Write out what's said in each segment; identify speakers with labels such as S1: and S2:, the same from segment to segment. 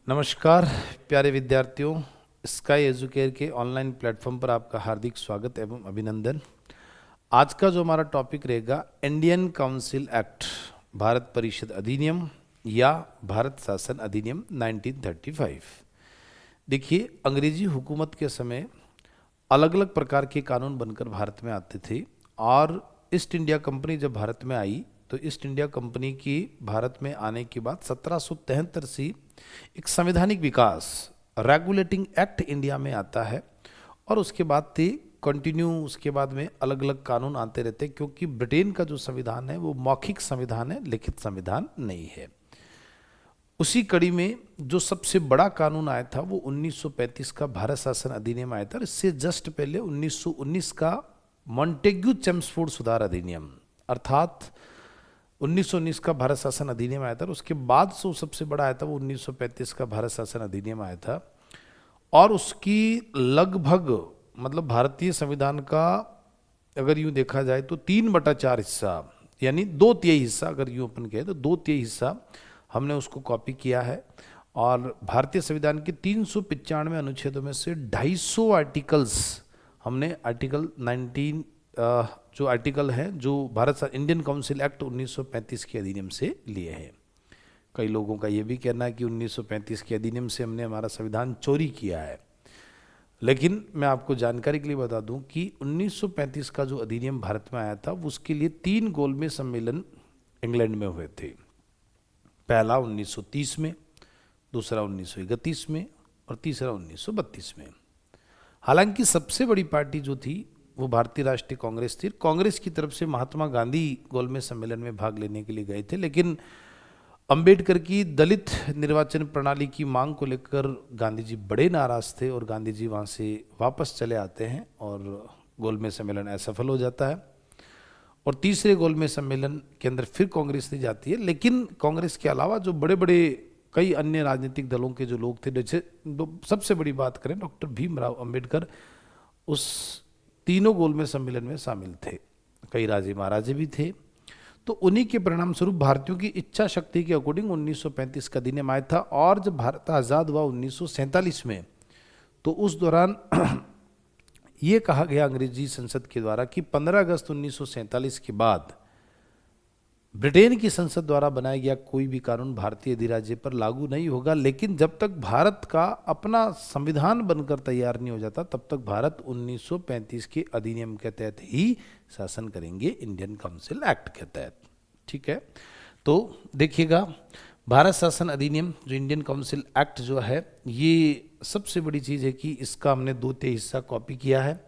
S1: नमस्कार प्यारे विद्यार्थियों, स्काई एजुकेयर के ऑनलाइन प्लेटफॉर्म पर आपका हार्दिक स्वागत एवं अभिनंदन। आज का जो हमारा टॉपिक रहेगा इंडियन काउंसिल एक्ट, भारत परिषद अधिनियम या भारत शासन अधिनियम 1935। देखिए, अंग्रेजी हुकूमत के समय अलग अलग प्रकार के कानून बनकर भारत में आते थे और ईस्ट इंडिया कंपनी जब भारत में आई तो ईस्ट इंडिया कंपनी की भारत में आने के बाद 1773 से एक संवैधानिक विकास रेगुलेटिंग एक्ट इंडिया में आता है और उसके बाद से कंटिन्यू उसके बाद में अलग अलग कानून आते रहते हैं, क्योंकि ब्रिटेन का जो संविधान है वो मौखिक संविधान है, लिखित संविधान नहीं है। उसी कड़ी में जो सबसे बड़ा कानून आया था वो 1935 का भारत शासन अधिनियम आया था और इससे जस्ट पहले 1919 का मॉन्टेग्यू चेम्सफोर्ड सुधार अधिनियम, अर्थात 1919 का भारत शासन अधिनियम आया था और उसके बाद जो सबसे बड़ा आया था वो 1935 का भारत शासन अधिनियम आया था। और उसकी लगभग मतलब भारतीय संविधान का अगर यूं देखा जाए तो 3/4 हिस्सा यानी 2/3 हिस्सा, अगर यूं अपन कहें तो 2/3 हिस्सा हमने उसको कॉपी किया है। और भारतीय संविधान के 395 अनुच्छेदों में से 250 आर्टिकल्स हमने आर्टिकल 19 जो आर्टिकल है जो भारत इंडियन काउंसिल एक्ट 1935 के अधिनियम से लिए हैं। कई लोगों का ये भी कहना है कि 1935 के अधिनियम से हमने हमारा संविधान चोरी किया है, लेकिन मैं आपको जानकारी के लिए बता दूं कि 1935 का जो अधिनियम भारत में आया था उसके लिए 3 गोलमेज सम्मेलन इंग्लैंड में हुए थे। पहला 1930 में, दूसरा 1931 में और तीसरा 1932 में। हालांकि सबसे बड़ी पार्टी जो थी वो भारतीय राष्ट्रीय कांग्रेस थी। कांग्रेस की तरफ से महात्मा गांधी गोलमेज सम्मेलन में भाग लेने के लिए गए थे, लेकिन अंबेडकर की दलित निर्वाचन प्रणाली की मांग को लेकर गांधी जी बड़े नाराज थे और गांधी जी वहाँ से वापस चले आते हैं और गोलमेज सम्मेलन असफल हो जाता है। और तीसरे गोलमेज सम्मेलन के अंदर फिर कांग्रेस नहीं जाती है, लेकिन कांग्रेस के अलावा जो बड़े बड़े कई अन्य राजनीतिक दलों के जो लोग थे, जैसे सबसे बड़ी बात करें डॉक्टर भीमराव अंबेडकर, उस तीनों गोलमेज सम्मेलन में शामिल थे। कई राजे महाराजे भी थे। तो उन्हीं के परिणाम स्वरूप भारतीयों की इच्छा शक्ति के अकॉर्डिंग 1935 का अधिनियम आया था। और जब भारत आज़ाद हुआ 1947 में, तो उस दौरान ये कहा गया अंग्रेजी संसद के द्वारा कि 15 अगस्त 1947 के बाद ब्रिटेन की संसद द्वारा बनाया गया कोई भी कानून भारतीय अधिराज्य पर लागू नहीं होगा, लेकिन जब तक भारत का अपना संविधान बनकर तैयार नहीं हो जाता तब तक भारत 1935 के अधिनियम के तहत ही शासन करेंगे, इंडियन काउंसिल एक्ट के तहत। ठीक है, तो देखिएगा भारत शासन अधिनियम जो इंडियन काउंसिल एक्ट जो है, ये सबसे बड़ी चीज़ है कि इसका हमने 2/3 हिस्सा कॉपी किया है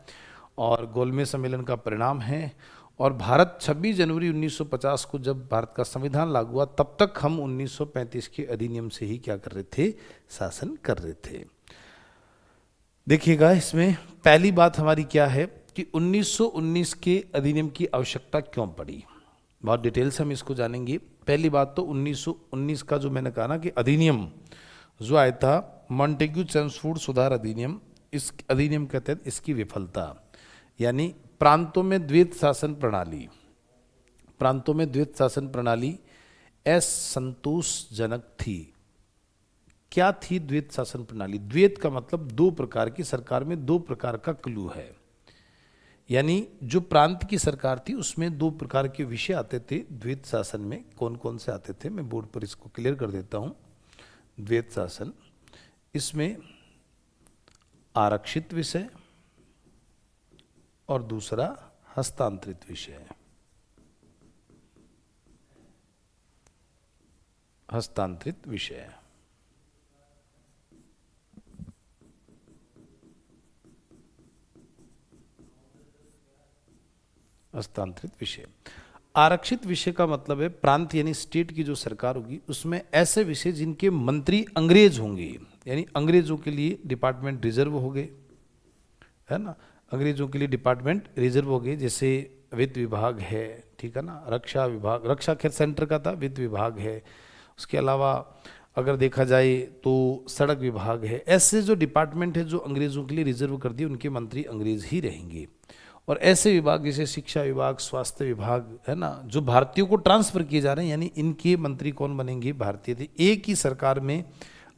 S1: और गोलमेज सम्मेलन का परिणाम है। और भारत 26 जनवरी 1950 को जब भारत का संविधान लागू हुआ तब तक हम 1935 के अधिनियम से ही क्या कर रहे थे, शासन कर रहे थे। देखिएगा, इसमें पहली बात हमारी क्या है कि 1919 के अधिनियम की आवश्यकता क्यों पड़ी, बहुत डिटेल से हम इसको जानेंगे। पहली बात तो 1919 का जो मैंने कहा ना कि अधिनियम जो आया था मॉन्टेग्यू चेम्सफोर्ड सुधार अधिनियम, इस अधिनियम के तहत इसकी विफलता, यानी प्रांतों में द्वैत शासन प्रणाली, प्रांतों में द्वैत शासन प्रणाली असंतोषजनक थी। क्या थी द्वैत शासन प्रणाली? द्वैत का मतलब 2 प्रकार की सरकार में 2 प्रकार का क्लू है, यानी जो प्रांत की सरकार थी उसमें 2 प्रकार के विषय आते थे द्वैत शासन में। कौन कौन से आते थे, मैं बोर्ड पर इसको क्लियर कर देता हूं। द्वैत शासन, इसमें आरक्षित विषय और दूसरा हस्तांतरित विषय है। हस्तांतरित विषय, हस्तांतरित विषय। आरक्षित विषय का मतलब है प्रांत यानी स्टेट की जो सरकार होगी उसमें ऐसे विषय जिनके मंत्री अंग्रेज होंगे, यानी अंग्रेजों के लिए डिपार्टमेंट रिजर्व हो गए, है ना, अंग्रेजों के लिए डिपार्टमेंट रिजर्व हो गए, जैसे वित्त विभाग है, ठीक है ना, रक्षा विभाग, रक्षा खैर सेंटर का था, वित्त विभाग है। उसके अलावा अगर देखा जाए तो सड़क विभाग है। ऐसे जो डिपार्टमेंट है जो अंग्रेजों के लिए रिजर्व कर दिए, उनके मंत्री अंग्रेज ही रहेंगे। और ऐसे विभाग जैसे शिक्षा विभाग, स्वास्थ्य विभाग, है ना, जो भारतीयों को ट्रांसफर किए जा रहे हैं, यानी इनके मंत्री कौन बनेंगे, भारतीय थे। एक ही सरकार में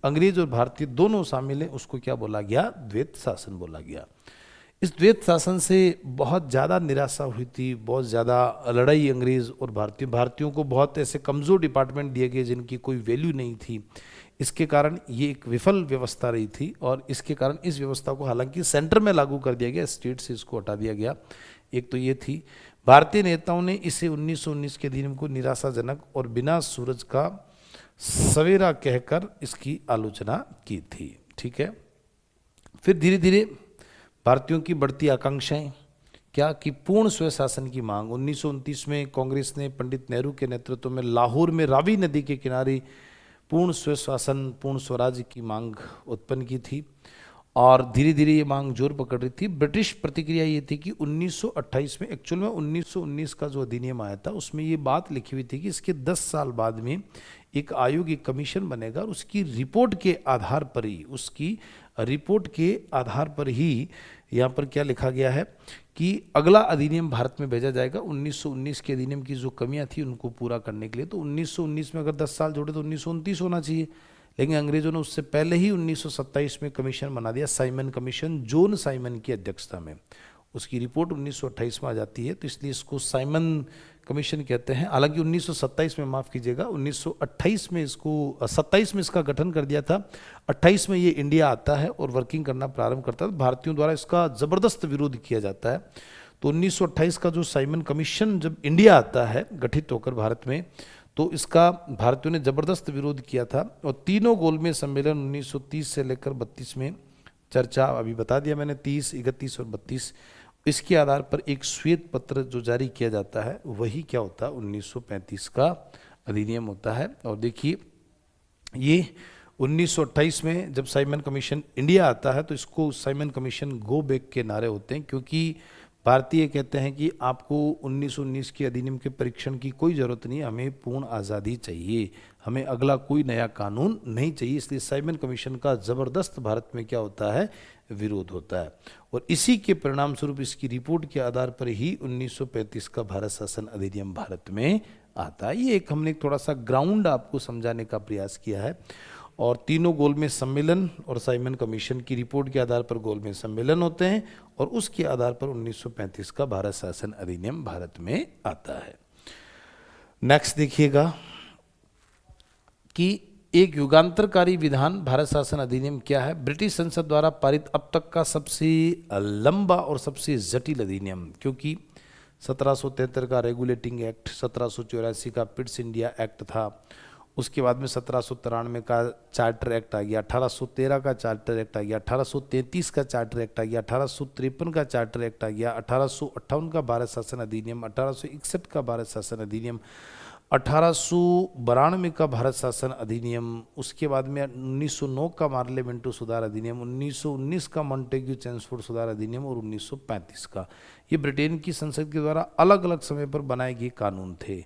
S1: अंग्रेज और भारतीय दोनों शामिल हैं, उसको क्या बोला गया? द्वैत शासन बोला गया। इस द्वैत शासन से बहुत ज़्यादा निराशा हुई थी, बहुत ज़्यादा लड़ाई अंग्रेज़ और भारतीयों को बहुत ऐसे कमज़ोर डिपार्टमेंट दिए गए जिनकी कोई वैल्यू नहीं थी। इसके कारण ये एक विफल व्यवस्था रही थी और इसके कारण इस व्यवस्था को हालांकि सेंटर में लागू कर दिया गया, स्टेट से इसको हटा दिया गया। एक तो ये थी। भारतीय नेताओं ने इसे 1919 के अधिनियम को निराशाजनक और बिना सूरज का सवेरा कहकर इसकी आलोचना की थी। ठीक है। फिर धीरे धीरे भारतीयों की बढ़ती आकांक्षाएं क्या कि पूर्ण स्वशासन की मांग। 1929 में कांग्रेस ने पंडित नेहरू के नेतृत्व में लाहौर में रावी नदी के किनारे पूर्ण स्वशासन, पूर्ण स्वराज्य की मांग उत्पन्न की थी और धीरे धीरे ये मांग जोर पकड़ रही थी। ब्रिटिश प्रतिक्रिया ये थी कि 1928 में, एक्चुअल में 1919 का जो अधिनियम आया था उसमें ये बात लिखी हुई थी कि इसके 10 साल बाद में एक आयोग, एक कमीशन बनेगा और उसकी रिपोर्ट के आधार पर ही, उसकी रिपोर्ट के आधार पर ही यहाँ पर क्या लिखा गया है कि अगला अधिनियम भारत में भेजा जाएगा। 1919 के अधिनियम की जो कमियां थी उनको पूरा करने के लिए। तो 1919 में अगर 10 साल जोड़े तो 1929 होना चाहिए, लेकिन अंग्रेजों ने उससे पहले ही 1927 में कमीशन बना दिया, साइमन कमीशन, जॉन साइमन की अध्यक्षता में। उसकी रिपोर्ट 1928 में आ जाती है, तो इसलिए इसको साइमन कमीशन कहते हैं। हालांकि 1927 में, माफ़ कीजिएगा, 1928 में इसको, 27 में इसका गठन कर दिया था। 28 में ये इंडिया आता है और वर्किंग करना प्रारंभ करता है। भारतीयों द्वारा इसका ज़बरदस्त विरोध किया जाता है। तो 1928 का जो साइमन कमीशन जब इंडिया आता है गठित होकर भारत में, तो इसका भारतीयों ने ज़बरदस्त विरोध किया था। और तीनों गोलमेज सम्मेलन 1930 से लेकर 32 में चर्चा, अभी बता दिया मैंने, 30, 31 और 32, इसके आधार पर एक श्वेत पत्र जो जारी किया जाता है वही क्या होता है? 1935 का अधिनियम होता है। और देखिए ये 1928 में जब साइमन कमीशन इंडिया आता है तो इसको साइमन कमीशन गो बैक के नारे होते हैं, क्योंकि भारतीय कहते हैं कि आपको 1919 के अधिनियम के परीक्षण की कोई ज़रूरत नहीं, हमें पूर्ण आज़ादी चाहिए, हमें अगला कोई नया कानून नहीं चाहिए। इसलिए साइमन कमीशन का ज़बरदस्त भारत में क्या होता है? विरोध होता है। और इसी के परिणाम स्वरूप इसकी रिपोर्ट के आधार पर ही 1935 का भारत शासन अधिनियम भारत में आता है। ये एक हमने थोड़ा सा ग्राउंड आपको समझाने का प्रयास किया है। और तीनों गोलमेज सम्मेलन और साइमन कमीशन की रिपोर्ट के आधार पर गोलमेज सम्मेलन होते हैं और उसके आधार पर 1935 का भारत शासन अधिनियम भारत में आता है। नेक्स्ट देखिएगा कि एक युगांतरकारी विधान भारत शासन अधिनियम क्या है? ब्रिटिश संसद द्वारा पारित अब तक का सबसे लंबा और सबसे जटिल अधिनियम, क्योंकि 1773 का रेगुलेटिंग एक्ट, 1784 का पिट्स इंडिया एक्ट था, उसके बाद में 1793 का चार्टर एक्ट आ गया, 1813 का चार्टर एक्ट आ गया, 1833 का चार्टर एक्ट आ गया, 1853 का चार्टर एक्ट आ गया, 1858 का भारत शासन अधिनियम, 1861 का भारत शासन अधिनियम, 1892 का भारत शासन अधिनियम, उसके बाद में 1909 का मार्लियामेंटो सुधार अधिनियम, 1919 का मॉन्टेग्यू चेम्सफोर्ड सुधार अधिनियम और 1935 का। ये ब्रिटेन की संसद के द्वारा अलग अलग समय पर बनाए गए कानून थे।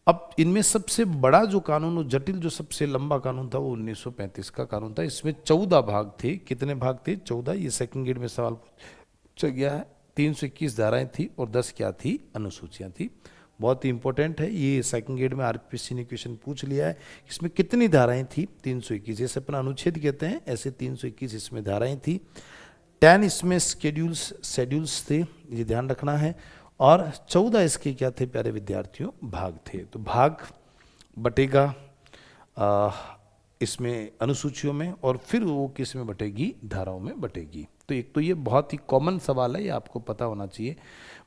S1: अब इनमें सबसे बड़ा जो कानून और जटिल जो सबसे लंबा कानून था वो 1935 का कानून था। इसमें 14 भाग थे। कितने भाग थे? 14। ये सेकंड ग्रेड में सवाल पूछा गया है। 321 धाराएं थी और 10 क्या थी? अनुसूचियां थी। बहुत ही इंपॉर्टेंट है ये, सेकंड ग्रेड में आरपीएससी ने क्वेश्चन पूछ लिया है। इसमें कितनी धाराएं थी? 321। जैसे अपना अनुच्छेद कहते हैं ऐसे 321 इसमें धाराएं थी। 10 इसमें शेड्यूल्स थे, ये ध्यान रखना है। और 14 इसके क्या थे प्यारे विद्यार्थियों? भाग थे। तो भाग बटेगा इसमें अनुसूचियों में और फिर वो किस में बटेगी? धाराओं में बटेगी। तो एक तो ये बहुत ही कॉमन सवाल है, ये आपको पता होना चाहिए।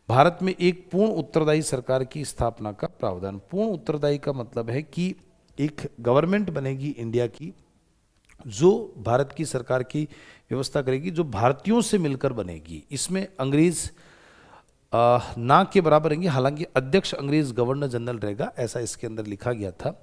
S1: भारत में एक पूर्ण उत्तरदायी सरकार की स्थापना का प्रावधान। पूर्ण उत्तरदायी का मतलब है कि एक गवर्नमेंट बनेगी इंडिया की जो भारत की सरकार की व्यवस्था करेगी, जो भारतीयों से मिलकर बनेगी। इसमें अंग्रेज ना के बराबर रहेंगे, हालांकि अध्यक्ष अंग्रेज गवर्नर जनरल रहेगा, ऐसा इसके अंदर लिखा गया था।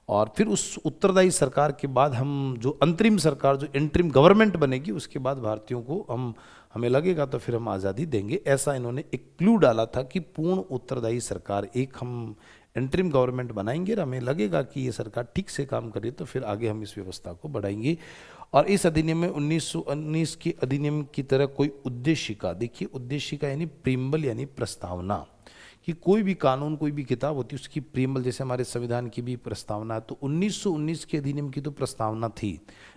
S1: और फिर उस उत्तरदायी सरकार के बाद हम जो अंतरिम सरकार, जो इंटरिम गवर्नमेंट बनेगी, उसके बाद भारतीयों को हमें लगेगा तो फिर हम आज़ादी देंगे। ऐसा इन्होंने एक क्लू डाला था कि पूर्ण उत्तरदायी सरकार, एक हम इंटरिम गवर्नमेंट बनाएंगे और हमें लगेगा कि ये सरकार ठीक से काम करे तो फिर आगे हम इस व्यवस्था को बढ़ाएंगे। और इस अधिनियम में 1919 के अधिनियम की तरह कोई उद्देशिका, देखिए उद्देशिका यानी प्रीम्बल यानी प्रस्तावना, कि कोई भी कानून, कोई भी किताब होती है उसकी प्रीएम्बल, जैसे हमारे संविधान की भी प्रस्तावना है, तो 1919 के अधिनियम की तो प्रस्तावना थी,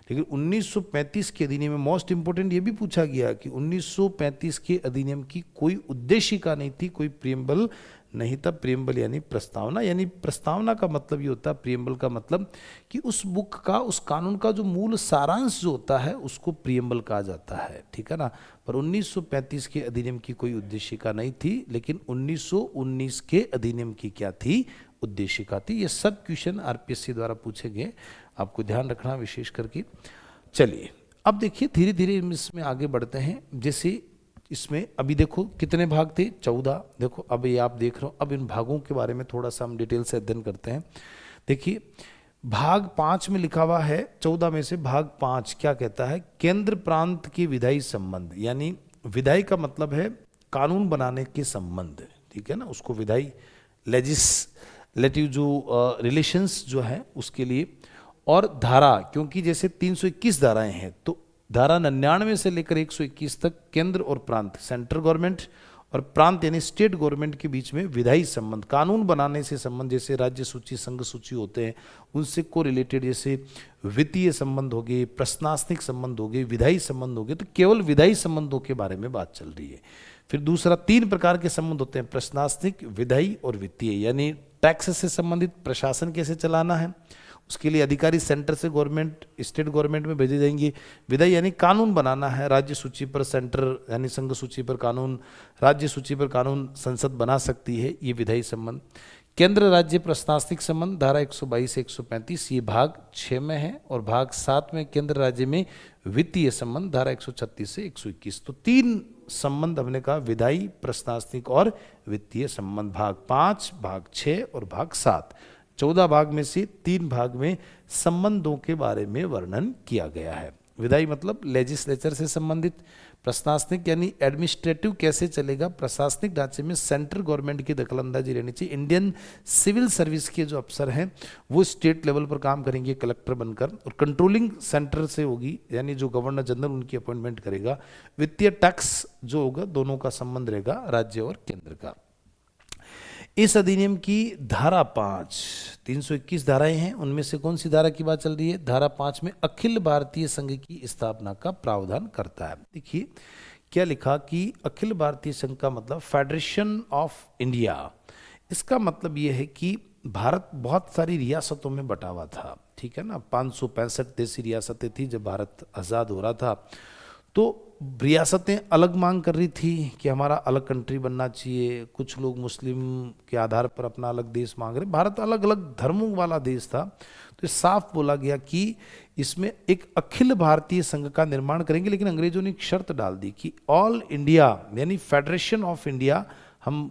S1: लेकिन 1935 के अधिनियम में मोस्ट इंपोर्टेंट ये भी पूछा गया कि 1935 के अधिनियम की कोई उद्देशिका नहीं थी, कोई प्रीएम्बल नहीं था। प्रीएम्बल यानी प्रस्तावना, यानी प्रस्तावना का मतलब ये होता है, प्रीएम्बल का मतलब कि उस बुक का, उस कानून का जो मूल सारांश जो होता है उसको प्रीएम्बल कहा जाता है, ठीक है ना। पर 1935 के अधिनियम की कोई उद्देशिका नहीं थी, लेकिन 1919 के अधिनियम की क्या थी, उद्देशिका थी। ये सब क्वेश्चन आरपीएससी द्वारा पूछे गए, आपको ध्यान रखना विशेष करके। चलिए अब देखिए धीरे धीरे इसमें आगे बढ़ते हैं। जैसे इसमें अभी देखो कितने भाग थे, 14। देखो अब ये आप देख रहे हो, अब इन भागों के बारे में थोड़ा सा हम डिटेल से अध्ययन करते हैं। देखिए भाग 5 में लिखा हुआ है, 14 में से भाग 5 क्या कहता है, केंद्र प्रांत के विधायी संबंध, यानी विधायी का मतलब है कानून बनाने के संबंध, ठीक है ना, उसको विधायी लेजिस्लेटिव जो रिलेशंस जो है उसके लिए। और धारा, क्योंकि जैसे 321 धाराएं हैं, तो धारा 99 से लेकर 121 तक केंद्र और प्रांत, सेंट्रल गवर्नमेंट और प्रांत यानी स्टेट गवर्नमेंट के बीच में विधायी संबंध, कानून बनाने से संबंध, जैसे राज्य सूची, संघ सूची होते हैं उनसे को रिलेटेड, जैसे वित्तीय संबंध हो गए, प्रशासनिक संबंध हो गए, विधायी संबंध हो गए, तो केवल विधायी संबंधों के बारे में बात चल रही है। फिर दूसरा, 3 प्रकार के संबंध होते हैं, प्रशासनिक, विधायी और वित्तीय, यानी टैक्स से संबंधित, प्रशासन कैसे चलाना है, उसके लिए अधिकारी सेंटर से गवर्नमेंट, स्टेट गवर्नमेंट में भेजे जाएंगे। विधायी यानी कानून बनाना है, राज्य सूची पर सेंटर यानी संघ सूची पर कानून, राज्य सूची पर कानून संसद बना सकती है, ये विधायी संबंध। केंद्र राज्य प्रशासनिक संबंध, धारा 122 से 135, ये भाग 6 में है। और भाग 7 में केंद्र राज्य में वित्तीय संबंध, धारा 136 से 121। तो 3 संबंध हमने कहा, विधायी, प्रशासनिक और वित्तीय संबंध, भाग 5, भाग 6 और भाग 7। 14 भाग में से 3 भाग में संबंधों के बारे में वर्णन किया गया है। विधायी मतलब लेजिस्लेचर से संबंधित, प्रशासनिक यानी एडमिनिस्ट्रेटिव कैसे चलेगा, प्रशासनिक ढांचे में सेंट्रल गवर्नमेंट की दखलंदाजी रहनी चाहिए। इंडियन सिविल सर्विस के जो अफसर हैं वो स्टेट लेवल पर काम करेंगे कलेक्टर बनकर, और कंट्रोलिंग सेंटर से होगी, यानी जो गवर्नर जनरल उनकी अपॉइंटमेंट करेगा। वित्तीय टैक्स जो होगा, दोनों का संबंध रहेगा राज्य और केंद्र का। इस अधिनियम की धारा 5, 321 धाराएं हैं, उनमें से कौन सी धारा की बात चल रही है, धारा 5 में अखिल भारतीय संघ की स्थापना का प्रावधान करता है। देखिए क्या लिखा कि अखिल भारतीय संघ का मतलब फेडरेशन ऑफ इंडिया। इसका मतलब यह है कि भारत बहुत सारी रियासतों में बटा हुआ था, ठीक है ना, 565 देशी रियासतें थी जब भारत आज़ाद हो रहा था। तो रियासतें अलग मांग कर रही थी कि हमारा अलग कंट्री बनना चाहिए, कुछ लोग मुस्लिम के आधार पर अपना अलग देश मांग रहे। भारत अलग अलग धर्मों वाला देश था, तो साफ बोला गया कि इसमें एक अखिल भारतीय संघ का निर्माण करेंगे, लेकिन अंग्रेजों ने एक शर्त डाल दी कि ऑल इंडिया यानी फेडरेशन ऑफ इंडिया, हम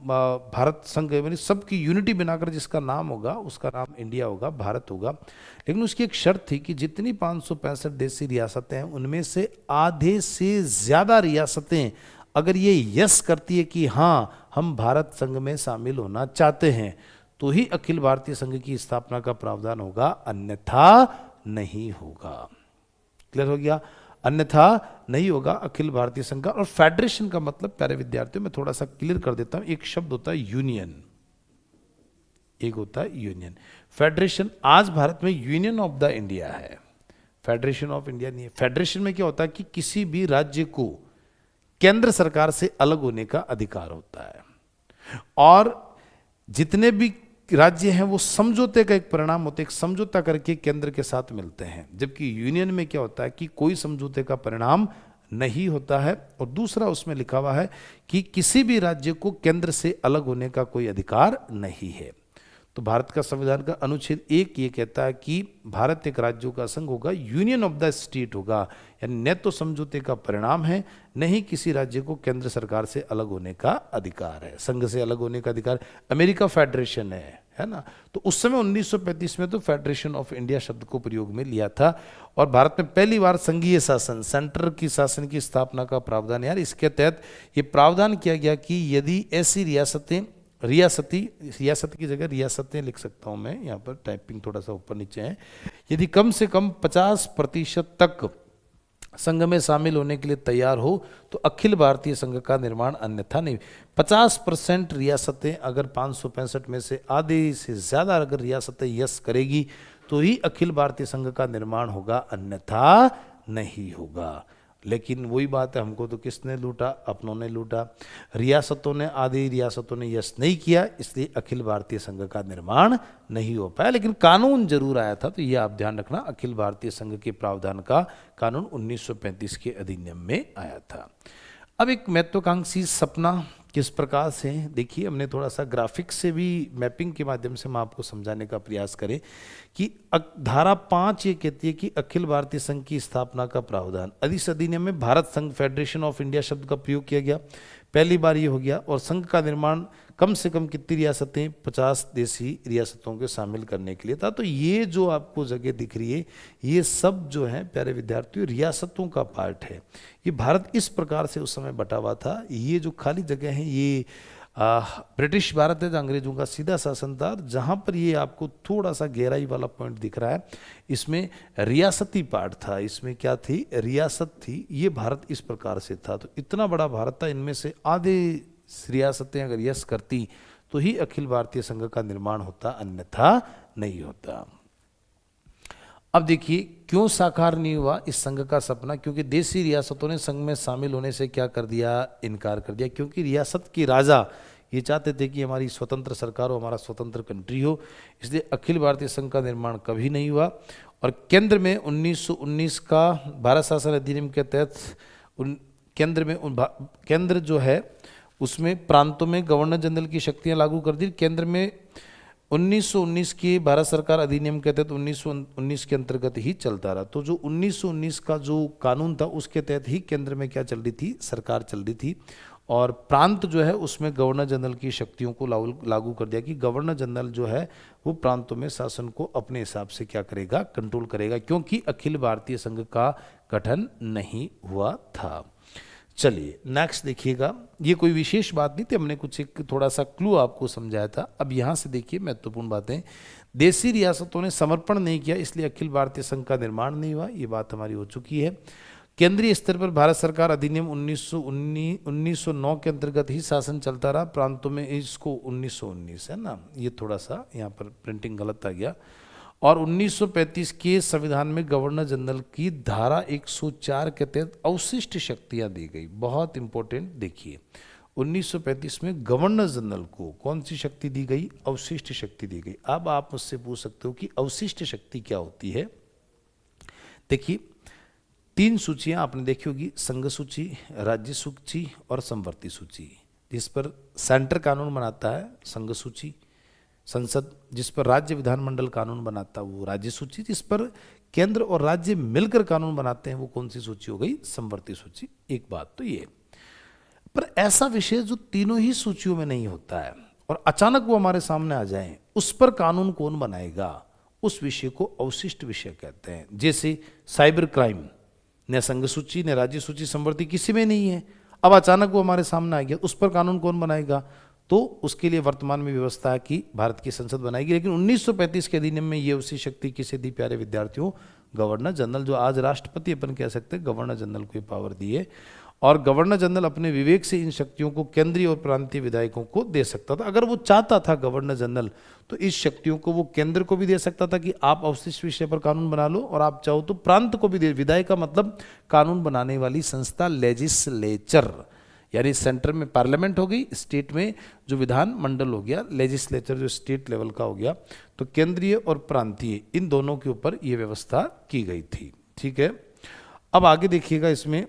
S1: भारत संघ यानी सबकी यूनिटी बनाकर जिसका नाम होगा उसका नाम इंडिया होगा, भारत होगा। लेकिन उसकी एक शर्त थी कि जितनी 565 देशी रियासतें हैं उनमें से आधे से ज़्यादा रियासतें अगर ये यस करती है कि हाँ हम भारत संघ में शामिल होना चाहते हैं, तो ही अखिल भारतीय संघ की स्थापना का प्रावधान होगा, अन्यथा नहीं होगा। क्लियर हो गया, अन्यथा नहीं होगा अखिल भारतीय संघ का। और फेडरेशन का मतलब प्यारे विद्यार्थियों मैं थोड़ा सा क्लियर कर देता हूं, एक शब्द होता है यूनियन, एक होता है यूनियन। फेडरेशन आज भारत में यूनियन ऑफ द इंडिया है, फेडरेशन ऑफ इंडिया नहीं है। फेडरेशन में क्या होता है कि किसी भी राज्य को केंद्र सरकार से अलग होने का अधिकार होता है, और जितने भी राज्य हैं वो समझौते का एक परिणाम होता है, एक समझौता करके केंद्र के साथ मिलते हैं। जबकि यूनियन में क्या होता है कि कोई समझौते का परिणाम नहीं होता है। और दूसरा उसमें लिखा हुआ है कि किसी भी राज्य को केंद्र से अलग होने का कोई अधिकार नहीं है। तो भारत का संविधान का अनुच्छेद 1 ये कहता है कि भारत एक राज्यों का संघ होगा, यूनियन ऑफ द स्टेट होगा, यानी न तो समझौते का परिणाम है, न ही किसी राज्य को केंद्र सरकार से अलग होने का अधिकार है, संघ से अलग होने का अधिकार। अमेरिका फेडरेशन है ना, तो उस समय 1935 में तो फेडरेशन ऑफ इंडिया शब्द को प्रयोग में लिया था। और भारत में पहली बार संघीय शासन, सेंटर की शासन की स्थापना का प्रावधान, यार इसके तहत ये प्रावधान किया गया कि यदि ऐसी रियासतें, रियासत की जगह रियासतें लिख सकता हूं मैं, यहाँ पर टाइपिंग थोड़ा सा ऊपर नीचे है, यदि कम से कम 50% तक संघ में शामिल होने के लिए तैयार हो तो अखिल भारतीय संघ का निर्माण, अन्यथा नहीं। 50% रियासतें अगर 565 में से आधे से ज़्यादा अगर रियासतें यस करेगी तो ही अखिल भारतीय संघ का निर्माण होगा, अन्यथा नहीं होगा। लेकिन वही बात है, हमको तो किसने लूटा? अपनों ने लूटा। रियासतों ने, आधी रियासतों ने यस नहीं किया, इसलिए अखिल भारतीय संघ का निर्माण नहीं हो पाया। लेकिन कानून जरूर आया था, तो ये आप ध्यान रखना, अखिल भारतीय संघ के प्रावधान का कानून 1935 के अधिनियम में आया था। अब एक महत्वाकांक्षी सपना किस प्रकार से, देखिए हमने थोड़ा सा ग्राफिक्स से भी, मैपिंग के माध्यम से हम आपको समझाने का प्रयास करें कि धारा 5 ये कहती है कि अखिल भारतीय संघ की स्थापना का प्रावधान। इस अधिनियम में भारत संघ, फेडरेशन ऑफ इंडिया शब्द का प्रयोग किया गया, पहली बार ये हो गया। और संघ का निर्माण कम से कम कितनी रियासतें? 50 देशी रियासतों के शामिल करने के लिए था। तो ये जो आपको जगह दिख रही है, ये सब जो है प्यारे विद्यार्थियों रियासतों का पार्ट है। ये भारत इस प्रकार से उस समय बटा हुआ था। ये जो खाली जगह है ये ब्रिटिश भारत है, जो अंग्रेजों का सीधा शासन था। जहाँ पर ये आपको थोड़ा सा गहराई वाला पॉइंट दिख रहा है, इसमें रियासती पार्ट था। इसमें क्या थी? रियासत थी। ये भारत इस प्रकार से था। तो इतना बड़ा भारत था, इनमें से आधे रियासतें अगर यस करती तो ही अखिल भारतीय संघ का निर्माण होता, अन्यथा नहीं होता। अब देखिए क्यों साकार नहीं हुआ इस संघ का सपना? क्योंकि देशी रियासतों ने संघ में शामिल होने से क्या कर दिया? इनकार कर दिया। क्योंकि रियासत के राजा ये चाहते थे कि हमारी स्वतंत्र सरकार हो, हमारा स्वतंत्र कंट्री हो, इसलिए अखिल भारतीय संघ का निर्माण कभी नहीं हुआ। और केंद्र में 1919 का भारत शासन अधिनियम के तहत केंद्र जो है उसमें प्रांतों में गवर्नर जनरल की शक्तियां लागू कर दी। केंद्र में 1919 की भारत सरकार अधिनियम के तहत 1919 के अंतर्गत ही चलता रहा। तो जो 1919 का जो कानून था उसके तहत ही केंद्र में क्या चल रही थी? सरकार चल रही थी। और प्रांत जो है उसमें गवर्नर जनरल की शक्तियों को लागू कर दिया कि गवर्नर जनरल जो है वो प्रांतों में शासन को अपने हिसाब से क्या करेगा? कंट्रोल करेगा, क्योंकि अखिल भारतीय संघ का गठन नहीं हुआ था। चलिए नेक्स्ट देखिएगा, ये कोई विशेष बात नहीं थी, हमने कुछ एक थोड़ा सा क्लू आपको समझाया था। अब यहाँ से देखिए महत्वपूर्ण बातें। देशी रियासतों ने समर्पण नहीं किया, इसलिए अखिल भारतीय संघ का निर्माण नहीं हुआ, ये बात हमारी हो चुकी है। केंद्रीय स्तर पर भारत सरकार अधिनियम 1909 के अंतर्गत ही शासन चलता रहा, प्रांतों में इसको 1919 है ना, ये थोड़ा सा यहाँ पर प्रिंटिंग गलत आ गया। और 1935 के संविधान में गवर्नर जनरल की धारा 104 के तहत अवशिष्ट शक्तियां दी गई। बहुत इंपॉर्टेंट, देखिए 1935 में गवर्नर जनरल को कौन सी शक्ति दी गई? अवशिष्ट शक्ति दी गई। अब आप मुझसे पूछ सकते हो कि अवशिष्ट शक्ति क्या होती है? देखिए 3 सूचियां आपने देखी होगी, संघ सूची, राज्य सूची और समवर्ती सूची। जिस पर सेंटर कानून बनाता है संघ सूची, संसद जिस पर राज्य विधानमंडल कानून बनाता है वो राज्य सूची, जिस पर केंद्र और राज्य मिलकर कानून बनाते हैं वो कौन सी सूची हो गई? समवर्ती सूची। एक बात तो ये, पर ऐसा विषय जो तीनों ही सूचियों में नहीं होता है और अचानक वो हमारे सामने आ जाए, उस पर कानून कौन बनाएगा? उस विषय को अवशिष्ट विषय कहते हैं। जैसे साइबर क्राइम, न संघ सूची न राज्य सूची समवर्ती किसी में नहीं है, अब अचानक वो हमारे सामने आ गया, उस पर कानून कौन बनाएगा? तो उसके लिए वर्तमान में व्यवस्था है कि भारत की संसद बनाएगी। लेकिन 1935 के अधिनियम में ये उसी शक्ति किसे दी प्यारे विद्यार्थियों? गवर्नर जनरल, जो आज राष्ट्रपति अपन कह सकते हैं, गवर्नर जनरल को ये पावर दी है। और गवर्नर जनरल अपने विवेक से इन शक्तियों को केंद्रीय और प्रांतीय विधायकों को दे सकता था। अगर वो चाहता था गवर्नर जनरल, तो इस शक्तियों को वो केंद्र को भी दे सकता था कि आप अवशिष्ट विषय पर कानून बना लो, और आप चाहो तो प्रांत को भी दे। विधायक का मतलब कानून बनाने वाली संस्था, लेजिस्लेचर, यानी सेंटर में पार्लियामेंट हो गई, स्टेट में जो विधान मंडल हो गया, लेजिस्लेचर जो स्टेट लेवल का हो गया। तो केंद्रीय और प्रांतीय इन दोनों के ऊपर यह व्यवस्था की गई थी। ठीक है, अब आगे देखिएगा इसमें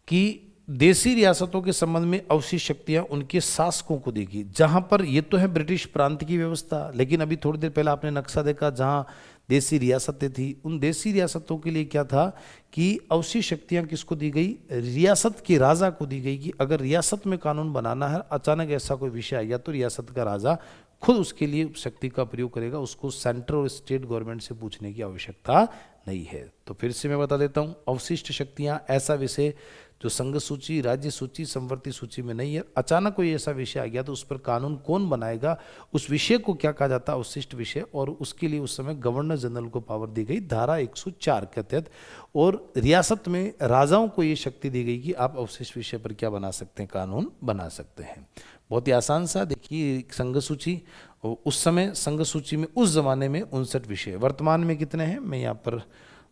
S1: कि देशी रियासतों के संबंध में अवशिष्ट शक्तियां उनके शासकों को देगी। जहां पर ये तो है ब्रिटिश प्रांत की व्यवस्था, लेकिन अभी थोड़ी देर पहले आपने नक्शा देखा जहां देशी रियासतें थी, उन देशी रियासतों के लिए क्या था कि अवशिष्ट शक्तियां किसको दी गई? रियासत के राजा को दी गई कि अगर रियासत में कानून बनाना है, अचानक ऐसा कोई विषय आ गया, तो रियासत का राजा खुद उसके लिए शक्ति का प्रयोग करेगा, उसको सेंटर और स्टेट गवर्नमेंट से पूछने की आवश्यकता नहीं है। तो फिर से मैं बता देता हूँ, अवशिष्ट शक्तियाँ ऐसा विषय जो संघ सूची, राज्य सूची, संवर्ती सूची में नहीं है। अचानक कोई ऐसा विषय आ गया तो उस पर कानून कौन बनाएगा, उस विषय को क्या कहा जाता है, अवशिष्ट विषय, और उसके लिए उस समय गवर्नर जनरल को पावर दी गई धारा 104 के तहत, और रियासत में राजाओं को ये शक्ति दी गई कि आप अवशिष्ट विषय पर क्या बना सकते हैं, कानून बना सकते हैं। बहुत ही आसान सा। देखिए संघ सूची, उस समय संघ सूची में उस जमाने में 59 विषय, वर्तमान में कितने हैं मैं यहाँ पर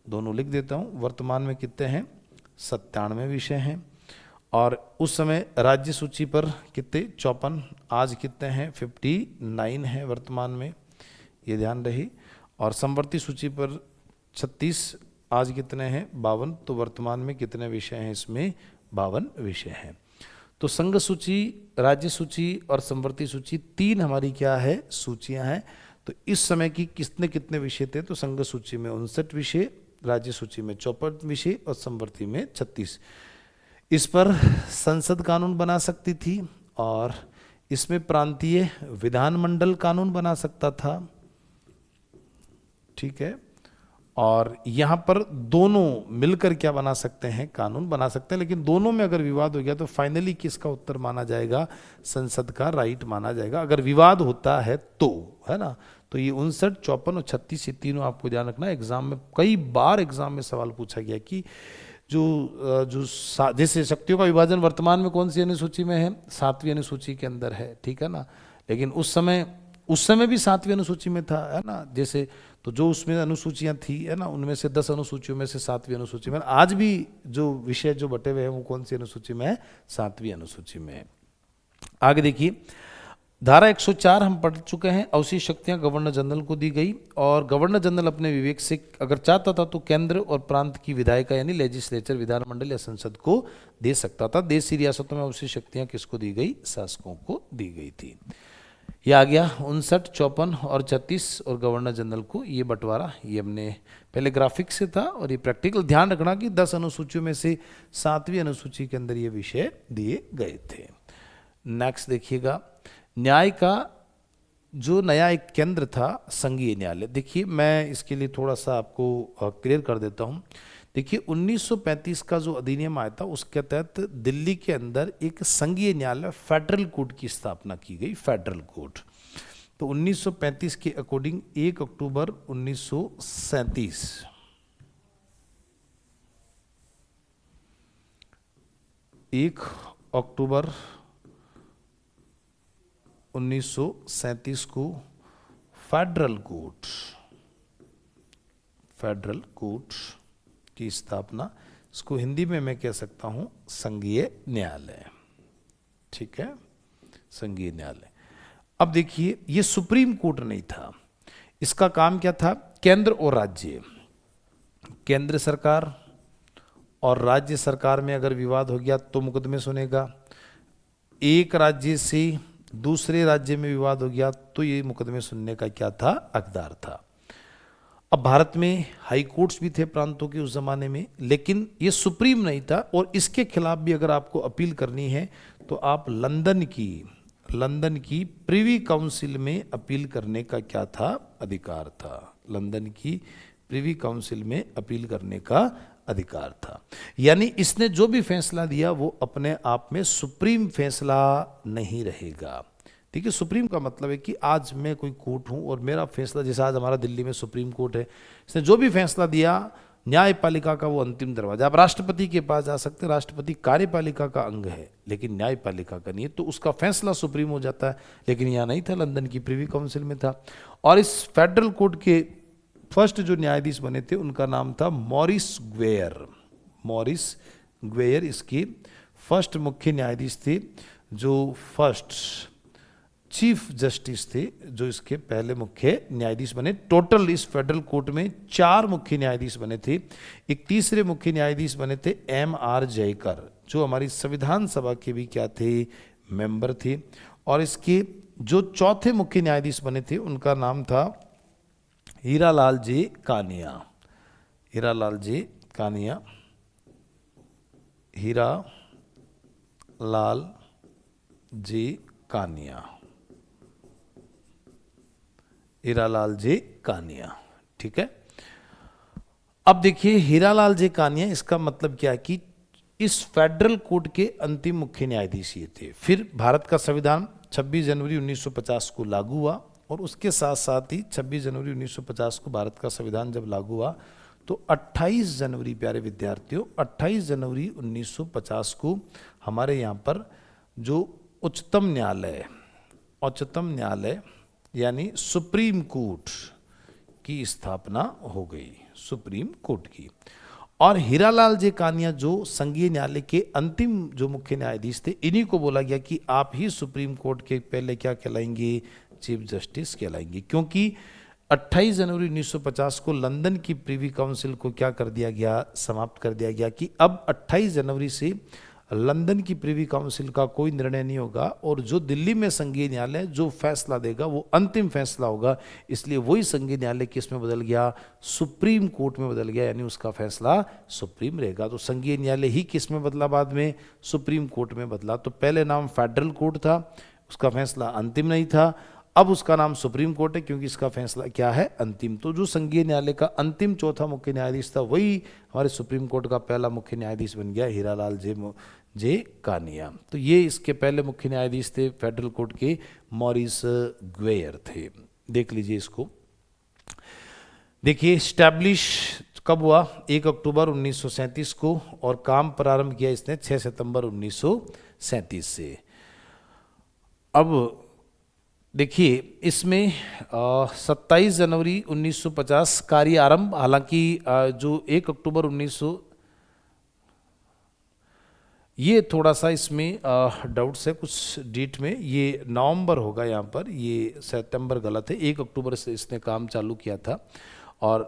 S1: दोनों लिख देता हूँ। वर्तमान में कितने हैं, 97 विषय हैं। और उस समय राज्य सूची पर कितने, 54, आज कितने हैं, 59 है वर्तमान में, ये ध्यान रही। और संवर्ती सूची पर 36, आज कितने हैं, 52। तो वर्तमान में कितने विषय हैं, इसमें 52 विषय हैं। तो संघ सूची, राज्य सूची और संवर्ती सूची, तीन हमारी क्या है, सूचियां हैं। तो इस समय की कितने कितने विषय थे, तो संघ सूची में 59 विषय, राज्य सूची में 54 विषय और संवर्ती में 36। इस पर संसद कानून बना सकती थी और इसमें प्रांतीय विधानमंडल कानून बना सकता था, ठीक है। और यहाँ पर दोनों मिलकर क्या बना सकते हैं, कानून बना सकते हैं। लेकिन दोनों में अगर विवाद हो गया तो फाइनली किसका उत्तर माना जाएगा, संसद का राइट माना जाएगा, अगर विवाद होता है तो, है ना। तो ये 59, 54 और 36, ये तीनों आपको ध्यान रखना। एग्जाम में कई बार एग्जाम में सवाल पूछा गया कि जैसे शक्तियों का विभाजन वर्तमान में कौन सी अनुसूची में है, 7वीं अनुसूची के अंदर है, ठीक है ना। लेकिन उस समय भी 7वीं अनुसूची में था, है ना। जैसे तो जो उसमें अनुसूचियां थी, है ना, उनमें से 10 अनुसूचियों में से 7वीं अनुसूची में, आज भी जो विषय जो बटे हुए हैं वो कौन सी अनुसूची में है, 7वीं अनुसूची में है। आगे देखिए, धारा 104 हम पढ़ चुके हैं। अवशिष्ट शक्तियां गवर्नर जनरल को दी गई और गवर्नर जनरल अपने विवेक से अगर चाहता था तो केंद्र और प्रांत की विधायिका यानी लेजिस्लेचर, विधानमंडल या संसद को दे सकता था। देशी रियासतों में अवशिष्ट शक्तियां किसको दी गई, शासकों को दी गई थी। ये आ गया 59, 54 और 36 और गवर्नर जनरल को ये बंटवारा, ये हमने पहले ग्राफिक से था और ये प्रैक्टिकल। ध्यान रखना कि 10 अनुसूचियों में से 7वीं अनुसूची के अंदर ये विषय दिए गए थे। नेक्स्ट देखिएगा, न्याय का जो नया एक केंद्र था, संघीय न्यायालय। देखिए मैं इसके लिए थोड़ा सा आपको क्लियर कर देता हूँ। देखिए 1935 का जो अधिनियम आया था उसके तहत दिल्ली के अंदर एक संघीय न्यायालय, फेडरल कोर्ट की स्थापना की गई, फेडरल कोर्ट। तो 1935 के अकॉर्डिंग 1 अक्टूबर 1937 1 अक्टूबर 1937 को फेडरल कोर्ट की स्थापना, इसको हिंदी में मैं कह सकता हूं संघीय न्यायालय, ठीक है, संघीय न्यायालय। अब देखिए ये सुप्रीम कोर्ट नहीं था, इसका काम क्या था, केंद्र और राज्य, केंद्र सरकार और राज्य सरकार में अगर विवाद हो गया तो मुकदमे सुनेगा। एक राज्य से दूसरे राज्य में विवाद हो गया तो ये मुकदमे सुनने का क्या था, हकदार था। अब भारत में हाई कोर्ट्स भी थे प्रांतों के उस जमाने में, लेकिन ये सुप्रीम नहीं था। और इसके खिलाफ भी अगर आपको अपील करनी है तो आप लंदन की प्रिवी काउंसिल में अपील करने का क्या था, अधिकार था। लंदन की प्रिवी काउंसिल में अपील करने का अधिकार था। यानी इसने जो भी फैसला दिया वो अपने आप में सुप्रीम फैसला नहीं रहेगा। ठीक है, सुप्रीम का मतलब है कि आज मैं कोई कोर्ट हूं और मेरा फैसला, जैसे आज हमारा दिल्ली में सुप्रीम कोर्ट है, इसने जो भी फैसला दिया, न्यायपालिका का वो अंतिम दरवाजा। आप राष्ट्रपति के पास जा सकते हैं, राष्ट्रपति कार्यपालिका का अंग है लेकिन न्यायपालिका का नहीं है, तो उसका फैसला सुप्रीम हो जाता है। लेकिन यहाँ नहीं था, लंदन की प्रिवी काउंसिल में था। और इस फेडरल कोर्ट के फर्स्ट जो न्यायाधीश बने थे उनका नाम था मॉरिस ग्वेयर इसके फर्स्ट मुख्य न्यायाधीश थे, जो फर्स्ट चीफ जस्टिस थे, जो इसके पहले मुख्य न्यायाधीश बने। टोटल इस फेडरल कोर्ट में 4 मुख्य न्यायाधीश बने थे। एक तीसरे मुख्य न्यायाधीश बने थे M.R. जयकर, जो हमारी संविधान सभा के भी क्या थे, मेंबर थे। और इसके जो चौथे मुख्य न्यायाधीश बने थे उनका नाम था हीरालाल जी कानिया। हीरालाल जी कानिया हीरालाल जी कानिया, ठीक है। अब देखिए हीरालाल जी कानिया, इसका मतलब क्या है कि इस फेडरल कोर्ट के अंतिम मुख्य न्यायाधीश ये थे। फिर भारत का संविधान 26 जनवरी 1950 को लागू हुआ और उसके साथ साथ ही 26 जनवरी 1950 को भारत का संविधान जब लागू हुआ तो 28 जनवरी, प्यारे विद्यार्थियों, 28 जनवरी 1950 को हमारे यहाँ पर जो उच्चतम न्यायालय यानी सुप्रीम कोर्ट की स्थापना हो गई, सुप्रीम कोर्ट की। और हीरालाल जी कानिया जो संघीय न्यायालय के अंतिम जो मुख्य न्यायाधीश थे, इन्हीं को बोला गया कि आप ही सुप्रीम कोर्ट के पहले क्या कहलाएंगे, चीफ जस्टिस कहलाएंगे। क्योंकि 28 जनवरी 1950 को लंदन की प्रीवी काउंसिल को क्या कर दिया गया, समाप्त कर दिया गया कि अब 28 जनवरी से लंदन की प्रीवी काउंसिल का कोई निर्णय नहीं होगा और जो दिल्ली में संघीय न्यायालय जो फैसला देगा वो अंतिम फैसला होगा। इसलिए वही संघीय न्यायालय किस में बदल गया, सुप्रीम कोर्ट में बदल गया, यानी उसका फैसला सुप्रीम रहेगा। तो संघीय न्यायालय ही किस में बदला, बाद में सुप्रीम कोर्ट में बदला। तो पहले नाम फेडरल कोर्ट था, उसका फैसला अंतिम नहीं था, अब उसका नाम सुप्रीम कोर्ट है क्योंकि इसका फैसला क्या है, अंतिम। तो जो संघीय न्यायालय का अंतिम चौथा मुख्य न्यायाधीश था वही हमारे सुप्रीम कोर्ट का पहला मुख्य न्यायाधीश बन गया, हीरालाल जे कानिया। तो ये इसके पहले मुख्य न्यायाधीश थे फेडरल कोर्ट के, मॉरिस ग्वेयर थे। देख लीजिए इसको। देखिए स्टैब्लिश कब हुआ, 1 अक्टूबर 1937 को, और काम प्रारंभ किया इसने 6 सितंबर 1937 से। अब देखिए इसमें 27 जनवरी 1950 कार्य आरंभ, हालांकि जो 1 अक्टूबर 1900, ये थोड़ा सा इसमें डाउट्स है कुछ डेट में, ये नवंबर होगा यहाँ पर, ये सितंबर गलत है, 1 अक्टूबर से इसने काम चालू किया था और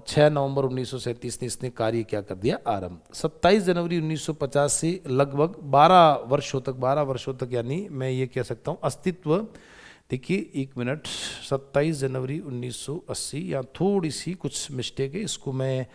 S1: 6 नवंबर 1937 ने इसने कार्य क्या कर दिया, आरंभ। 27 जनवरी 1950 से लगभग 12 वर्षों तक यानी मैं ये कह सकता हूँ अस्तित्व। देखिए 1 मिनट, 27 जनवरी 1980 या थोड़ी सी कुछ मिस्टेक है, इसको मैं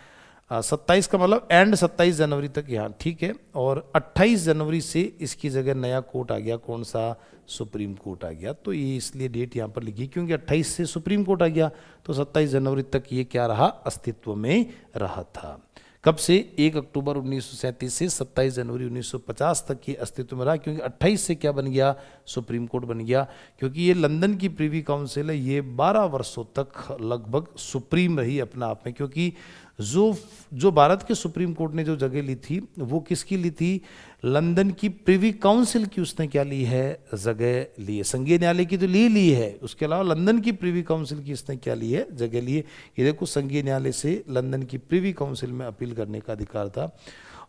S1: 27 का मतलब एंड 27 जनवरी तक यहाँ ठीक है। और 28 जनवरी से इसकी जगह नया कोर्ट आ गया, कौन सा, सुप्रीम कोर्ट आ गया। तो ये इसलिए डेट यहाँ पर लिखी क्योंकि 28 से सुप्रीम कोर्ट आ गया, तो 27 जनवरी तक ये क्या रहा, अस्तित्व में रहा था। कब से, 1 अक्टूबर 1937 से 27 जनवरी 1950 तक ये अस्तित्व में रहा, क्योंकि 28 से क्या बन गया, सुप्रीम कोर्ट बन गया। क्योंकि ये लंदन की प्रीवी काउंसिल है, ये 12 वर्षों तक लगभग सुप्रीम रही अपना आप में। क्योंकि जो भारत के सुप्रीम कोर्ट ने जो जगह ली थी वो किसकी ली थी, लंदन की प्रीवी काउंसिल की उसने क्या ली है, जगह ली है। संघीय न्यायालय की तो ली है, उसके अलावा लंदन की प्रीवी काउंसिल की इसने क्या ली है, जगह ली है। ये देखो संघीय न्यायालय से लंदन की प्रीवी काउंसिल में अपील करने का अधिकार था।